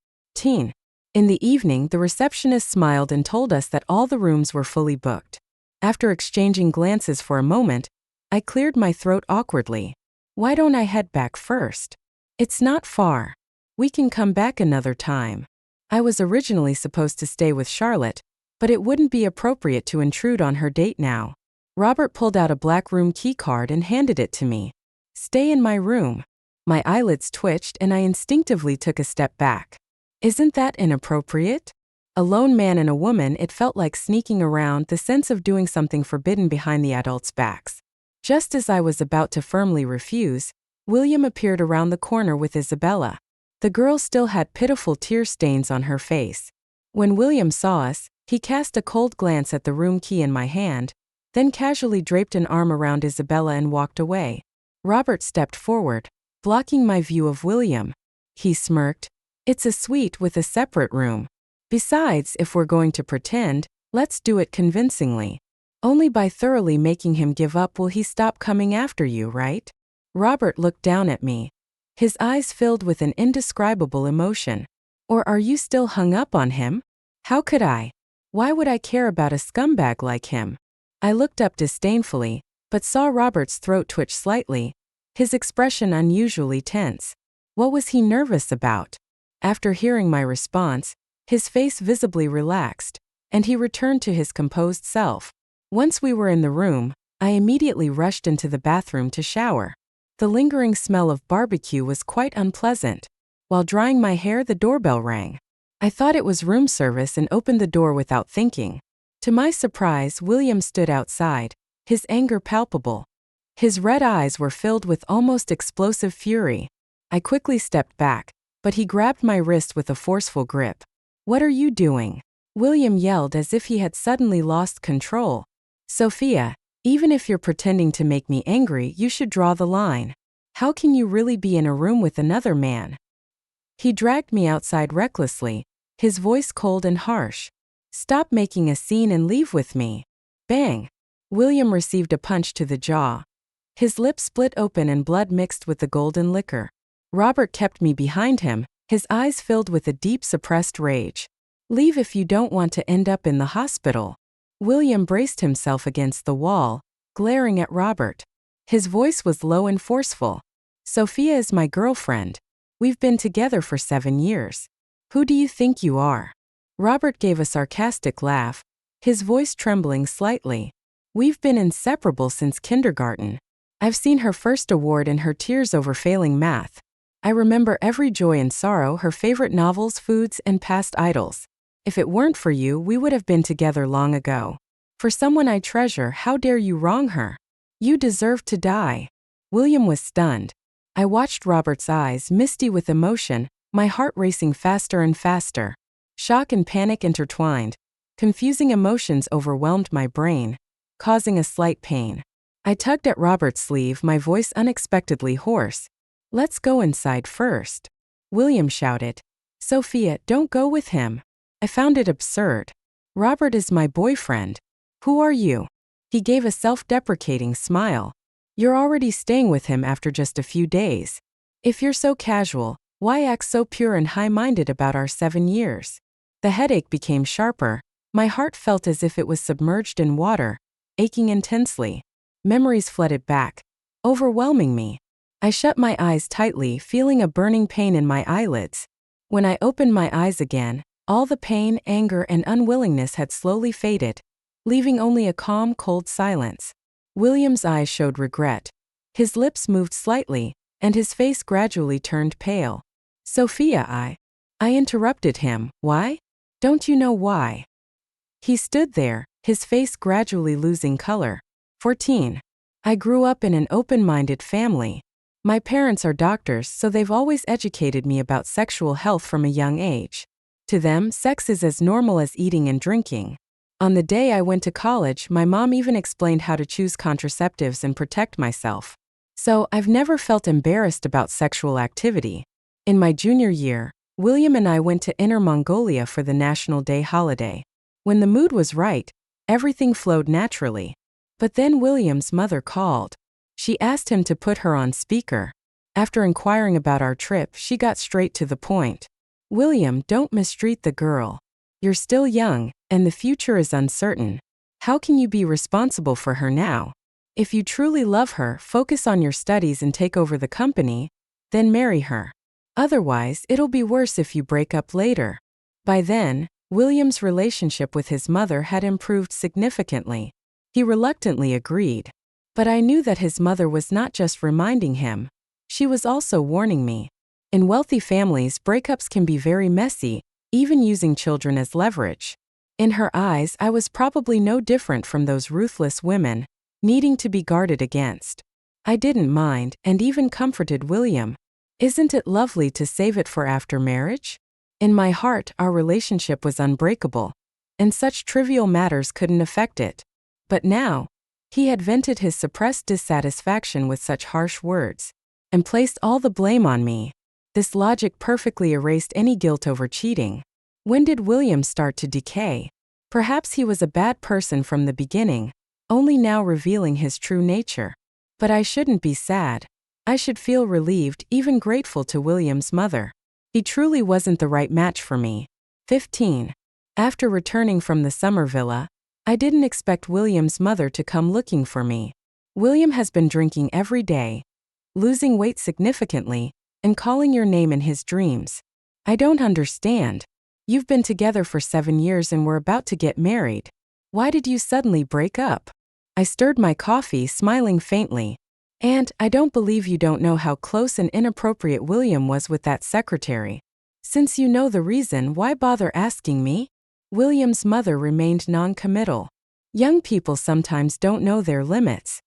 In the evening, the receptionist smiled and told us that all the rooms were fully booked. After exchanging glances for a moment, I cleared my throat awkwardly. Why don't I head back first? It's not far. We can come back another time. I was originally supposed to stay with Charlotte, but it wouldn't be appropriate to intrude on her date now. Robert pulled out a black room key card and handed it to me. Stay in my room. My eyelids twitched and I instinctively took a step back. Isn't that inappropriate? A lone man and a woman, it felt like sneaking around, the sense of doing something forbidden behind the adults' backs. Just as I was about to firmly refuse, William appeared around the corner with Isabella. The girl still had pitiful tear stains on her face. When William saw us, he cast a cold glance at the room key in my hand, then casually draped an arm around Isabella and walked away. Robert stepped forward, blocking my view of William. He smirked. It's a suite with a separate room. Besides, if we're going to pretend, let's do it convincingly. Only by thoroughly making him give up will he stop coming after you, right? Robert looked down at me. His eyes filled with an indescribable emotion. Or are you still hung up on him? How could I? Why would I care about a scumbag like him? I looked up disdainfully, but saw Robert's throat twitch slightly, his expression unusually tense. What was he nervous about? After hearing my response, his face visibly relaxed, and he returned to his composed self. Once we were in the room, I immediately rushed into the bathroom to shower. The lingering smell of barbecue was quite unpleasant. While drying my hair, the doorbell rang. I thought it was room service and opened the door without thinking. To my surprise, William stood outside, his anger palpable. His red eyes were filled with almost explosive fury. I quickly stepped back, but he grabbed my wrist with a forceful grip. What are you doing? William yelled as if he had suddenly lost control. Sophia, even if you're pretending to make me angry, you should draw the line. How can you really be in a room with another man? He dragged me outside recklessly, his voice cold and harsh. Stop making a scene and leave with me. Bang! William received a punch to the jaw. His lips split open and blood mixed with the golden liquor. Robert kept me behind him, his eyes filled with a deep suppressed rage. Leave if you don't want to end up in the hospital. William braced himself against the wall, glaring at Robert. His voice was low and forceful. Sophia is my girlfriend. We've been together for 7 years. Who do you think you are? Robert gave a sarcastic laugh, his voice trembling slightly. We've been inseparable since kindergarten. I've seen her first award and her tears over failing math. I remember every joy and sorrow, her favorite novels, foods, and past idols. If it weren't for you, we would have been together long ago. For someone I treasure, how dare you wrong her? You deserve to die. William was stunned. I watched Robert's eyes misty with emotion, my heart racing faster and faster. Shock and panic intertwined. Confusing emotions overwhelmed my brain, causing a slight pain. I tugged at Robert's sleeve, my voice unexpectedly hoarse. Let's go inside first. William shouted. Sophia, don't go with him. I found it absurd. Robert is my boyfriend. Who are you? He gave a self-deprecating smile. You're already staying with him after just a few days. If you're so casual, why act so pure and high-minded about our 7 years? The headache became sharper. My heart felt as if it was submerged in water, aching intensely. Memories flooded back, overwhelming me. I shut my eyes tightly, feeling a burning pain in my eyelids. When I opened my eyes again, all the pain, anger, and unwillingness had slowly faded, leaving only a calm, cold silence. William's eyes showed regret. His lips moved slightly, and his face gradually turned pale. Sophia, I interrupted him. Why? Don't you know why? He stood there, his face gradually losing color. 14. I grew up in an open-minded family. My parents are doctors, so they've always educated me about sexual health from a young age. To them, sex is as normal as eating and drinking. On the day I went to college, my mom even explained how to choose contraceptives and protect myself. So, I've never felt embarrassed about sexual activity. In my junior year, William and I went to Inner Mongolia for the National Day holiday. When the mood was right, everything flowed naturally. But then William's mother called. She asked him to put her on speaker. After inquiring about our trip, she got straight to the point. William, don't mistreat the girl. You're still young, and the future is uncertain. How can you be responsible for her now? If you truly love her, focus on your studies and take over the company, then marry her. Otherwise, it'll be worse if you break up later. By then, William's relationship with his mother had improved significantly. He reluctantly agreed. But I knew that his mother was not just reminding him. She was also warning me. In wealthy families, breakups can be very messy, even using children as leverage. In her eyes, I was probably no different from those ruthless women, needing to be guarded against. I didn't mind, and even comforted William. Isn't it lovely to save it for after marriage? In my heart, our relationship was unbreakable, and such trivial matters couldn't affect it. But now, he had vented his suppressed dissatisfaction with such harsh words, and placed all the blame on me. This logic perfectly erased any guilt over cheating. When did William start to decay? Perhaps he was a bad person from the beginning, only now revealing his true nature. But I shouldn't be sad. I should feel relieved, even grateful to William's mother. He truly wasn't the right match for me. 15. After returning from the summer villa, I didn't expect William's mother to come looking for me. William has been drinking every day, losing weight significantly, and calling your name in his dreams. I don't understand. You've been together for 7 years and we're about to get married. Why did you suddenly break up? I stirred my coffee, smiling faintly. And I don't believe you don't know how close and inappropriate William was with that secretary. Since you know the reason, why bother asking me? William's mother remained non-committal. Young people sometimes don't know their limits.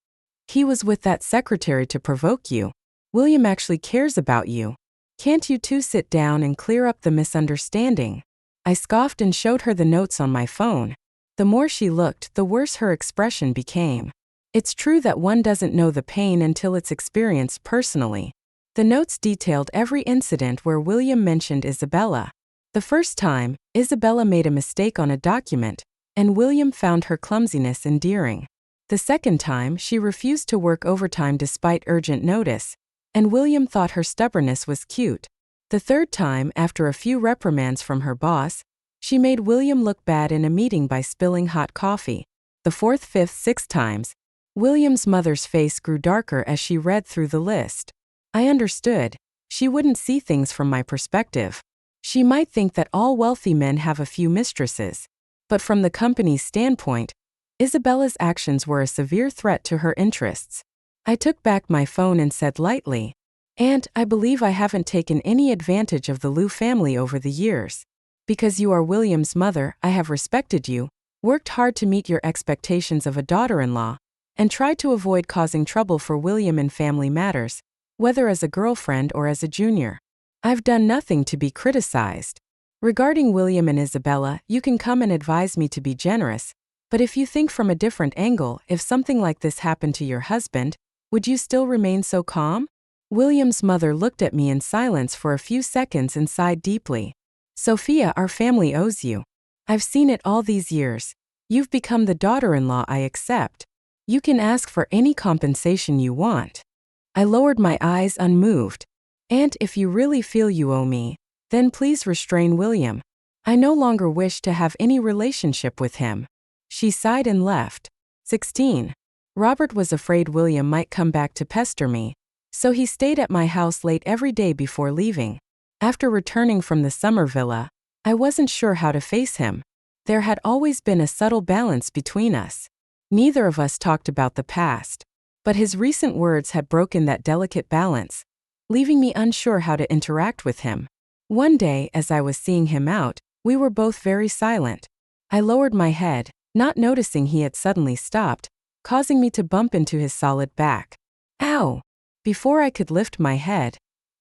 He was with that secretary to provoke you. William actually cares about you. Can't you two sit down and clear up the misunderstanding? I scoffed and showed her the notes on my phone. The more she looked, the worse her expression became. It's true that one doesn't know the pain until it's experienced personally. The notes detailed every incident where William mentioned Isabella. The first time, Isabella made a mistake on a document, and William found her clumsiness endearing. The second time, she refused to work overtime despite urgent notice, and William thought her stubbornness was cute. The third time, after a few reprimands from her boss, she made William look bad in a meeting by spilling hot coffee. The fourth, fifth, sixth times, William's mother's face grew darker as she read through the list. I understood. She wouldn't see things from my perspective. She might think that all wealthy men have a few mistresses. But from the company's standpoint, Isabella's actions were a severe threat to her interests. I took back my phone and said lightly, "Aunt, I believe I haven't taken any advantage of the Liu family over the years. Because you are William's mother, I have respected you, worked hard to meet your expectations of a daughter-in-law, and tried to avoid causing trouble for William in family matters, whether as a girlfriend or as a junior. I've done nothing to be criticized. Regarding William and Isabella, you can come and advise me to be generous, but if you think from a different angle, if something like this happened to your husband, would you still remain so calm?" William's mother looked at me in silence for a few seconds and sighed deeply. "Sophia, our family owes you. I've seen it all these years. You've become the daughter-in-law I accept. You can ask for any compensation you want." I lowered my eyes unmoved. "Aunt, if you really feel you owe me, then please restrain William. I no longer wish to have any relationship with him." She sighed and left. 16. Robert was afraid William might come back to pester me, so he stayed at my house late every day before leaving. After returning from the summer villa, I wasn't sure how to face him. There had always been a subtle balance between us. Neither of us talked about the past, but his recent words had broken that delicate balance, leaving me unsure how to interact with him. One day, as I was seeing him out, we were both very silent. I lowered my head, not noticing he had suddenly stopped, causing me to bump into his solid back. Ow! Before I could lift my head,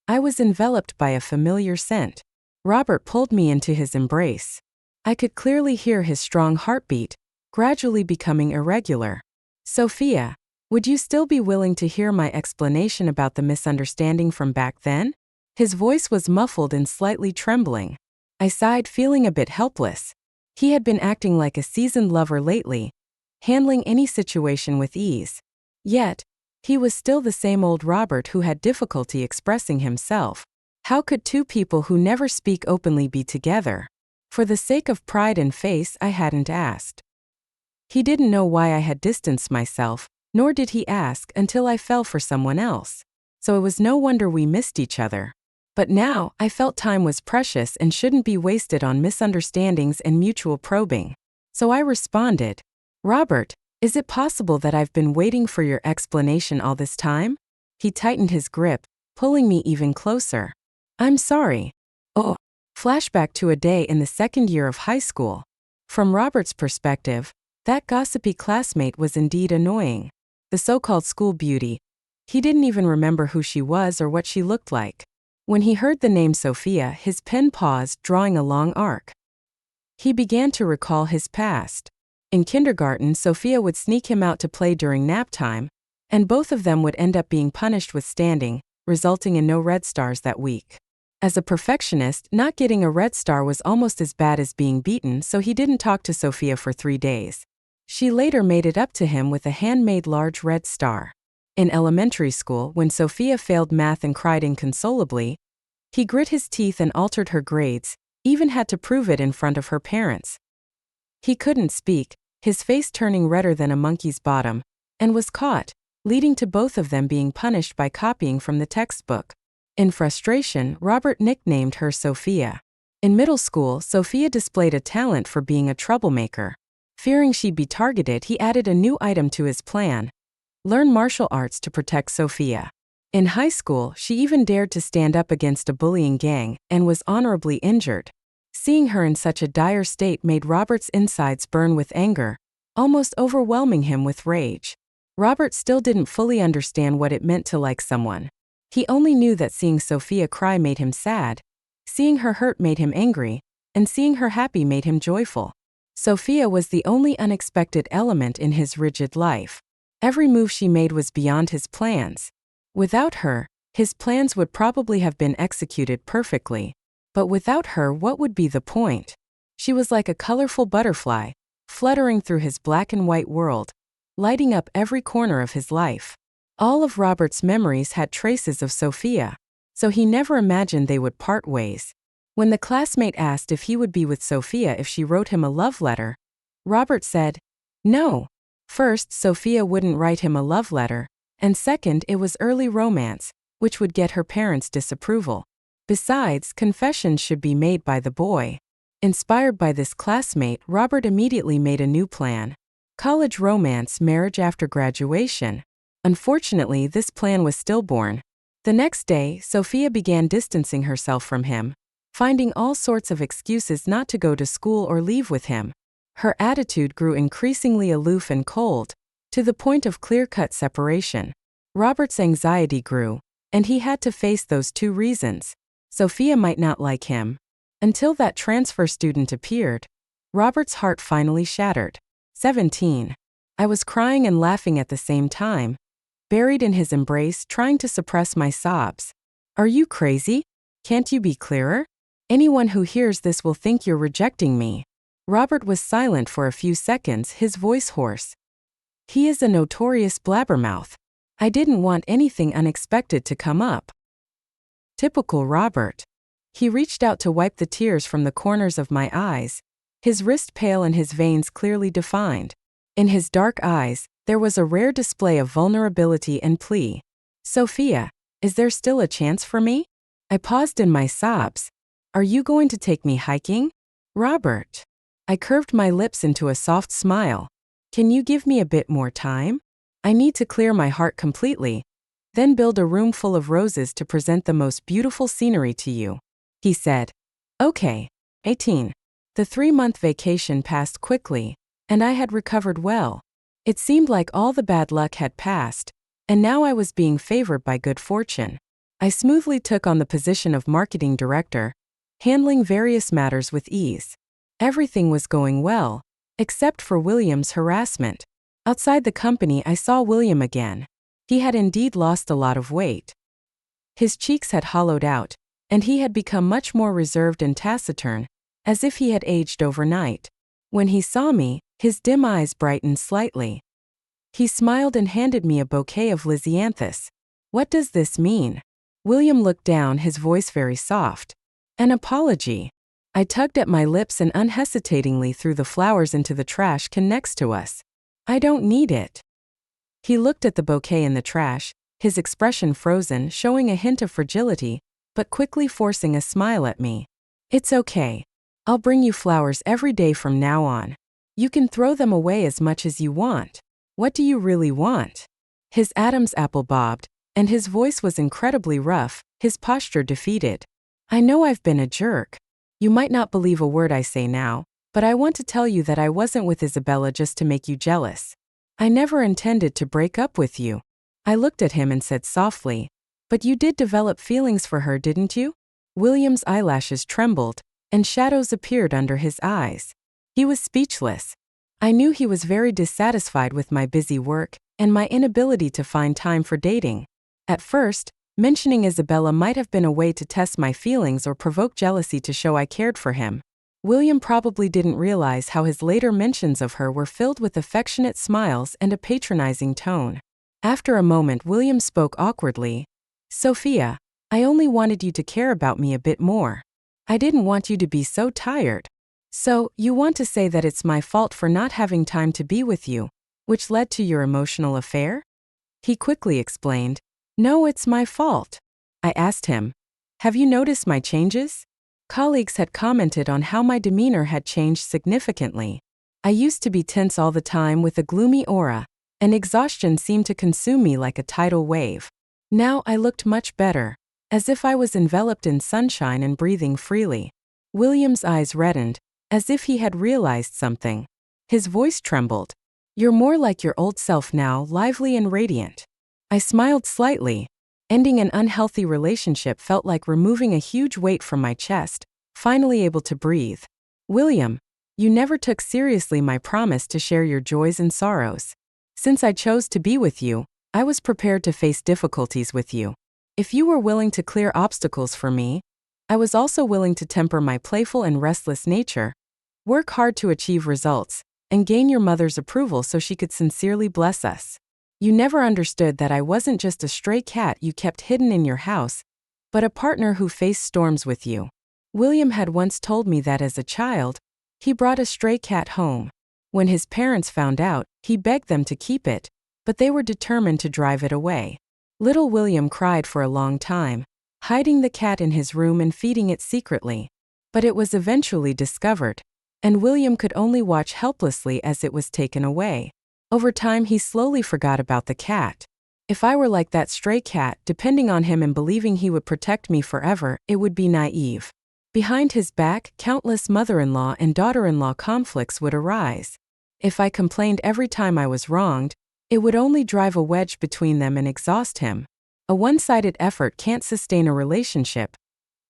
I was enveloped by a familiar scent. Robert pulled me into his embrace. I could clearly hear his strong heartbeat, gradually becoming irregular. "Sophia, would you still be willing to hear my explanation about the misunderstanding from back then?" His voice was muffled and slightly trembling. I sighed, feeling a bit helpless. He had been acting like a seasoned lover lately, handling any situation with ease. Yet, he was still the same old Robert who had difficulty expressing himself. How could two people who never speak openly be together? For the sake of pride and face, I hadn't asked. He didn't know why I had distanced myself, nor did he ask until I fell for someone else. So it was no wonder we missed each other. But now, I felt time was precious and shouldn't be wasted on misunderstandings and mutual probing. So I responded, "Robert, is it possible that I've been waiting for your explanation all this time?" He tightened his grip, pulling me even closer. "I'm sorry." Oh, flashback to a day in the second year of high school. From Robert's perspective, that gossipy classmate was indeed annoying. The so-called school beauty. He didn't even remember who she was or what she looked like. When he heard the name Sophia, his pen paused, drawing a long arc. He began to recall his past. In kindergarten, Sophia would sneak him out to play during nap time, and both of them would end up being punished with standing, resulting in no red stars that week. As a perfectionist, not getting a red star was almost as bad as being beaten, so he didn't talk to Sophia for 3 days. She later made it up to him with a handmade large red star. In elementary school, when Sophia failed math and cried inconsolably, he grit his teeth and altered her grades, even had to prove it in front of her parents. He couldn't speak, his face turning redder than a monkey's bottom, and was caught, leading to both of them being punished by copying from the textbook. In frustration, Robert nicknamed her Sophia. In middle school, Sophia displayed a talent for being a troublemaker. Fearing she'd be targeted, he added a new item to his plan: learn martial arts to protect Sophia. In high school, she even dared to stand up against a bullying gang, and was honorably injured. Seeing her in such a dire state made Robert's insides burn with anger, almost overwhelming him with rage. Robert still didn't fully understand what it meant to like someone. He only knew that seeing Sophia cry made him sad, seeing her hurt made him angry, and seeing her happy made him joyful. Sophia was the only unexpected element in his rigid life. Every move she made was beyond his plans. Without her, his plans would probably have been executed perfectly. But without her, what would be the point? She was like a colorful butterfly, fluttering through his black and white world, lighting up every corner of his life. All of Robert's memories had traces of Sophia, so he never imagined they would part ways. When the classmate asked if he would be with Sophia if she wrote him a love letter, Robert said, "No." First, Sophia wouldn't write him a love letter, and second, it was early romance, which would get her parents' disapproval. Besides, confessions should be made by the boy. Inspired by this classmate, Robert immediately made a new plan. College romance, marriage after graduation. Unfortunately, this plan was stillborn. The next day, Sophia began distancing herself from him, finding all sorts of excuses not to go to school or leave with him. Her attitude grew increasingly aloof and cold, to the point of clear-cut separation. Robert's anxiety grew, and he had to face those two reasons. Sophia might not like him. Until that transfer student appeared, Robert's heart finally shattered. 17. I was crying and laughing at the same time, buried in his embrace, trying to suppress my sobs. Are you crazy? Can't you be clearer? Anyone who hears this will think you're rejecting me. Robert was silent for a few seconds, his voice hoarse. He is a notorious blabbermouth. I didn't want anything unexpected to come up. Typical Robert. He reached out to wipe the tears from the corners of my eyes, his wrist pale and his veins clearly defined. In his dark eyes, there was a rare display of vulnerability and plea. Sophia, is there still a chance for me? I paused in my sobs. Are you going to take me hiking? Robert. I curved my lips into a soft smile. Can you give me a bit more time? I need to clear my heart completely, then build a room full of roses to present the most beautiful scenery to you. He said. Okay. 18. The 3-month vacation passed quickly, and I had recovered well. It seemed like all the bad luck had passed, and now I was being favored by good fortune. I smoothly took on the position of marketing director, handling various matters with ease. Everything was going well, except for William's harassment. Outside the company, I saw William again. He had indeed lost a lot of weight. His cheeks had hollowed out, and he had become much more reserved and taciturn, as if he had aged overnight. When he saw me, his dim eyes brightened slightly. He smiled and handed me a bouquet of lisianthus. What does this mean? William looked down, his voice very soft. An apology. I tugged at my lips and unhesitatingly threw the flowers into the trash can next to us. I don't need it. He looked at the bouquet in the trash, his expression frozen, showing a hint of fragility, but quickly forcing a smile at me. It's okay. I'll bring you flowers every day from now on. You can throw them away as much as you want. What do you really want? His Adam's apple bobbed, and his voice was incredibly rough, his posture defeated. I know I've been a jerk. You might not believe a word I say now, but I want to tell you that I wasn't with Isabella just to make you jealous. I never intended to break up with you. I looked at him and said softly, but you did develop feelings for her, didn't you? William's eyelashes trembled, and shadows appeared under his eyes. He was speechless. I knew he was very dissatisfied with my busy work and my inability to find time for dating. At first, mentioning Isabella might have been a way to test my feelings or provoke jealousy to show I cared for him. William probably didn't realize how his later mentions of her were filled with affectionate smiles and a patronizing tone. After a moment, William spoke awkwardly. Sophia, I only wanted you to care about me a bit more. I didn't want you to be so tired. So, you want to say that it's my fault for not having time to be with you, which led to your emotional affair? He quickly explained. No, it's my fault. I asked him. Have you noticed my changes? Colleagues had commented on how my demeanor had changed significantly. I used to be tense all the time with a gloomy aura, and exhaustion seemed to consume me like a tidal wave. Now I looked much better, as if I was enveloped in sunshine and breathing freely. William's eyes reddened, as if he had realized something. His voice trembled. You're more like your old self now, lively and radiant. I smiled slightly. Ending an unhealthy relationship felt like removing a huge weight from my chest, finally able to breathe. William, you never took seriously my promise to share your joys and sorrows. Since I chose to be with you, I was prepared to face difficulties with you. If you were willing to clear obstacles for me, I was also willing to temper my playful and restless nature, work hard to achieve results, and gain your mother's approval so she could sincerely bless us. You never understood that I wasn't just a stray cat you kept hidden in your house, but a partner who faced storms with you. William had once told me that as a child, he brought a stray cat home. When his parents found out, he begged them to keep it, but they were determined to drive it away. Little William cried for a long time, hiding the cat in his room and feeding it secretly. But it was eventually discovered, and William could only watch helplessly as it was taken away. Over time, he slowly forgot about the cat. If I were like that stray cat, depending on him and believing he would protect me forever, it would be naive. Behind his back, countless mother-in-law and daughter-in-law conflicts would arise. If I complained every time I was wronged, it would only drive a wedge between them and exhaust him. A one-sided effort can't sustain a relationship.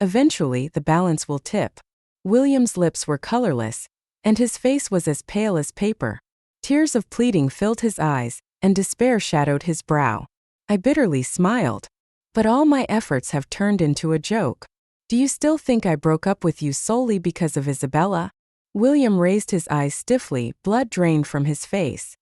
Eventually, the balance will tip. William's lips were colorless, and his face was as pale as paper. Tears of pleading filled his eyes, and despair shadowed his brow. I bitterly smiled. But all my efforts have turned into a joke. Do you still think I broke up with you solely because of Isabella? William raised his eyes stiffly, blood drained from his face.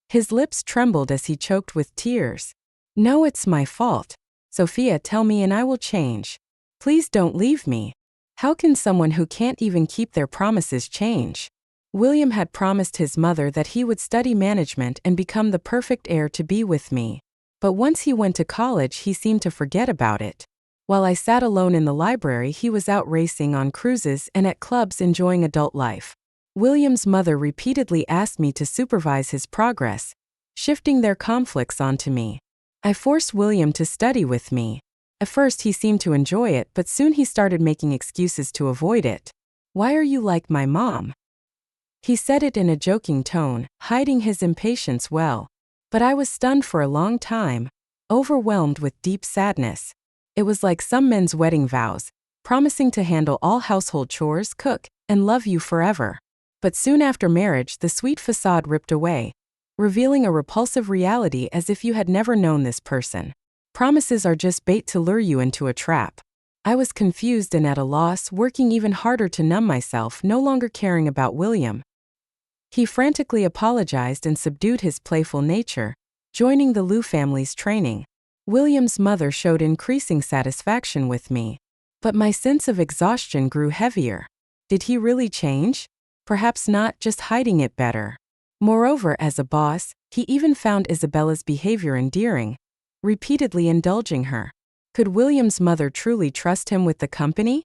His lips trembled as he choked with tears. No, it's my fault. Sophia, tell me and I will change. Please don't leave me. How can someone who can't even keep their promises change? William had promised his mother that he would study management and become the perfect heir to be with me. But once he went to college, he seemed to forget about it. While I sat alone in the library, he was out racing on cruises and at clubs enjoying adult life. William's mother repeatedly asked me to supervise his progress, shifting their conflicts onto me. I forced William to study with me. At first he seemed to enjoy it, but soon he started making excuses to avoid it. Why are you like my mom? He said it in a joking tone, hiding his impatience well. But I was stunned for a long time, overwhelmed with deep sadness. It was like some men's wedding vows, promising to handle all household chores, cook, and love you forever. But soon after marriage, the sweet facade ripped away, revealing a repulsive reality as if you had never known this person. Promises are just bait to lure you into a trap. I was confused and at a loss, working even harder to numb myself, no longer caring about William. He frantically apologized and subdued his playful nature, joining the Liu family's training. William's mother showed increasing satisfaction with me. But my sense of exhaustion grew heavier. Did he really change? Perhaps not, just hiding it better. Moreover, as a boss, he even found Isabella's behavior endearing, repeatedly indulging her. Could William's mother truly trust him with the company?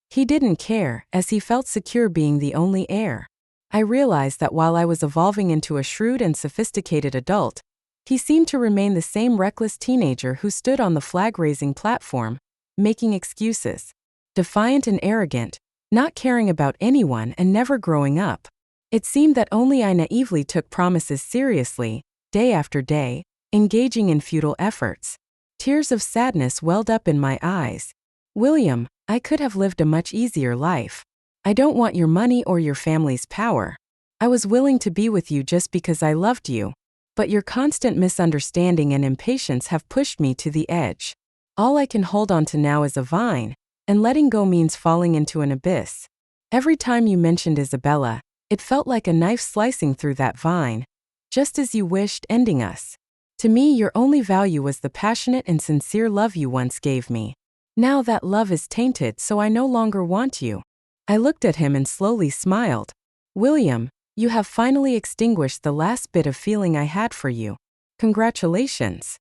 He didn't care, as he felt secure being the only heir. I realized that while I was evolving into a shrewd and sophisticated adult, he seemed to remain the same reckless teenager who stood on the flag-raising platform, making excuses. Defiant and arrogant, not caring about anyone and never growing up. It seemed that only I naively took promises seriously, day after day, engaging in futile efforts. Tears of sadness welled up in my eyes. William, I could have lived a much easier life. I don't want your money or your family's power. I was willing to be with you just because I loved you. But your constant misunderstanding and impatience have pushed me to the edge. All I can hold on to now is a vine, and letting go means falling into an abyss. Every time you mentioned Isabella, it felt like a knife slicing through that vine, just as you wished, ending us. To me, your only value was the passionate and sincere love you once gave me. Now that love is tainted, so I no longer want you. I looked at him and slowly smiled. William, you have finally extinguished the last bit of feeling I had for you. Congratulations.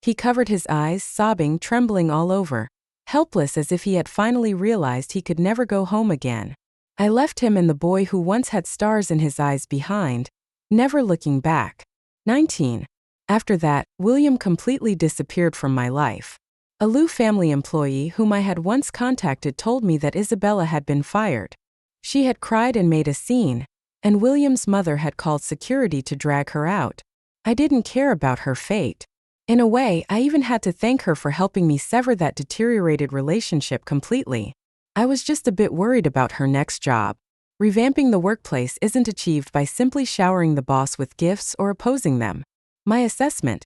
He covered his eyes, sobbing, trembling all over, helpless as if he had finally realized he could never go home again. I left him and the boy who once had stars in his eyes behind, never looking back. 19. After that, William completely disappeared from my life. A Liu family employee whom I had once contacted told me that Isabella had been fired. She had cried and made a scene, and William's mother had called security to drag her out. I didn't care about her fate. In a way, I even had to thank her for helping me sever that deteriorated relationship completely. I was just a bit worried about her next job. Revamping the workplace isn't achieved by simply showering the boss with gifts or opposing them. My assessment: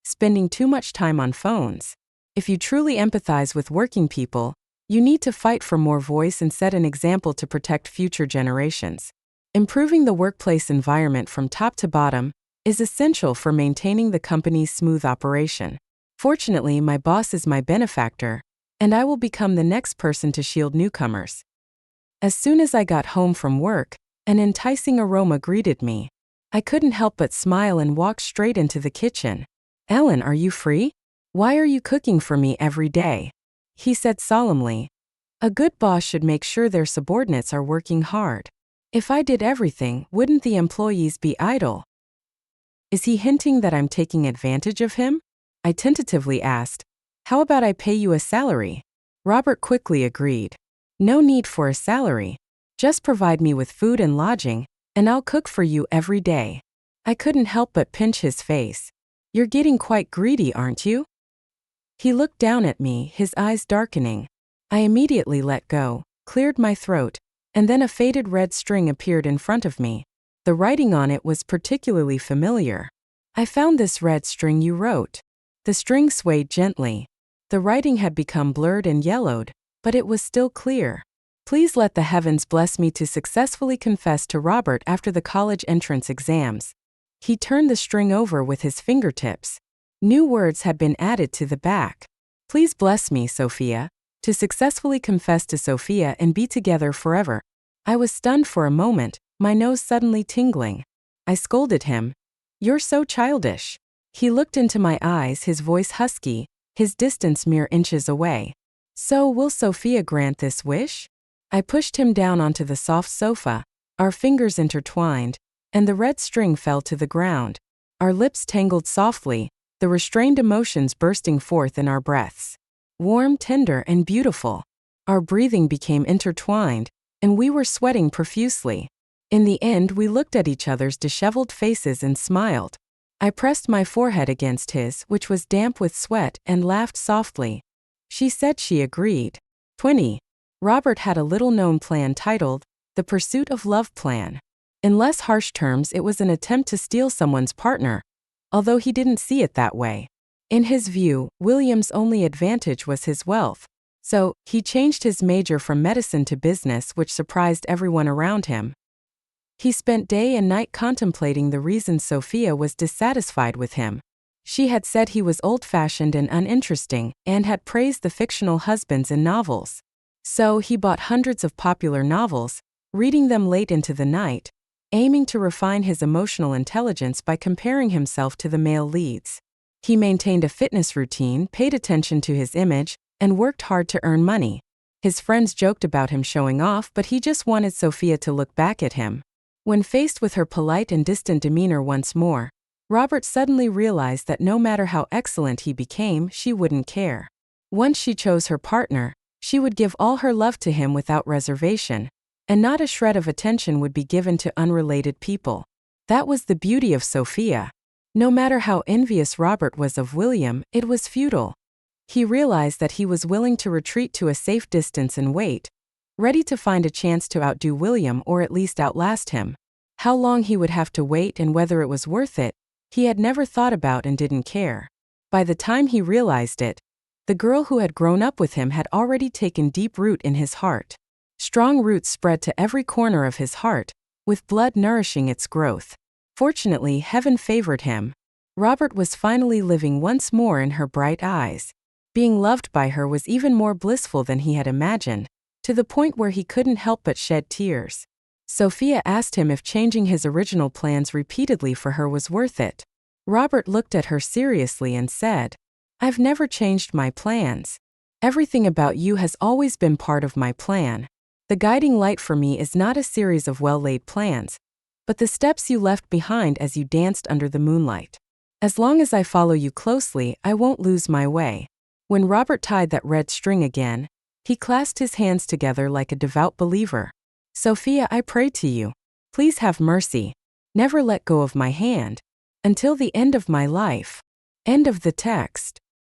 spending too much time on phones. If you truly empathize with working people, you need to fight for more voice and set an example to protect future generations. Improving the workplace environment from top to bottom is essential for maintaining the company's smooth operation. Fortunately, my boss is my benefactor, and I will become the next person to shield newcomers. As soon as I got home from work, an enticing aroma greeted me. I couldn't help but smile and walked straight into the kitchen. "Ellen, are you free? Why are you cooking for me every day?" he said solemnly. A good boss should make sure their subordinates are working hard. If I did everything, wouldn't the employees be idle? Is he hinting that I'm taking advantage of him? I tentatively asked. "How about I pay you a salary?" Robert quickly agreed. "No need for a salary. Just provide me with food and lodging, and I'll cook for you every day." I couldn't help but pinch his face. "You're getting quite greedy, aren't you?" He looked down at me, his eyes darkening. I immediately let go, cleared my throat, and then a faded red string appeared in front of me. The writing on it was particularly familiar. "I found this red string you wrote." The string swayed gently. The writing had become blurred and yellowed, but it was still clear. "Please let the heavens bless me to successfully confess to Robert after the college entrance exams." He turned the string over with his fingertips. New words had been added to the back. "Please bless me, Sophia, to successfully confess to Sophia and be together forever." I was stunned for a moment, my nose suddenly tingling. I scolded him. "You're so childish." He looked into my eyes, his voice husky, his distance mere inches away. "So will Sophia grant this wish?" I pushed him down onto the soft sofa, our fingers intertwined, and the red string fell to the ground. Our lips tangled softly, the restrained emotions bursting forth in our breaths. Warm, tender, and beautiful. Our breathing became intertwined, and we were sweating profusely. In the end, we looked at each other's disheveled faces and smiled. I pressed my forehead against his, which was damp with sweat, and laughed softly. She said she agreed. 20. Robert had a little-known plan titled, The Pursuit of Love Plan. In less harsh terms, it was an attempt to steal someone's partner, although he didn't see it that way. In his view, William's only advantage was his wealth, so he changed his major from medicine to business, which surprised everyone around him. He spent day and night contemplating the reasons Sophia was dissatisfied with him. She had said he was old-fashioned and uninteresting, and had praised the fictional husbands in novels. So he bought hundreds of popular novels, reading them late into the night, aiming to refine his emotional intelligence by comparing himself to the male leads. He maintained a fitness routine, paid attention to his image, and worked hard to earn money. His friends joked about him showing off, but he just wanted Sophia to look back at him. When faced with her polite and distant demeanor once more, Robert suddenly realized that no matter how excellent he became, she wouldn't care. Once she chose her partner, she would give all her love to him without reservation, and not a shred of attention would be given to unrelated people. That was the beauty of Sophia. No matter how envious Robert was of William, it was futile. He realized that he was willing to retreat to a safe distance and wait, ready to find a chance to outdo William or at least outlast him. How long he would have to wait and whether it was worth it, he had never thought about and didn't care. By the time he realized it, the girl who had grown up with him had already taken deep root in his heart. Strong roots spread to every corner of his heart, with blood nourishing its growth. Fortunately, heaven favored him. Robert was finally living once more in her bright eyes. Being loved by her was even more blissful than he had imagined, to the point where he couldn't help but shed tears. Sophia asked him if changing his original plans repeatedly for her was worth it. Robert looked at her seriously and said, "I've never changed my plans. Everything about you has always been part of my plan. The guiding light for me is not a series of well-laid plans, but the steps you left behind as you danced under the moonlight. As long as I follow you closely, I won't lose my way." When Robert tied that red string again, he clasped his hands together like a devout believer. "Sophia, I pray to you. Please have mercy. Never let go of my hand. Until the end of my life." End of the text.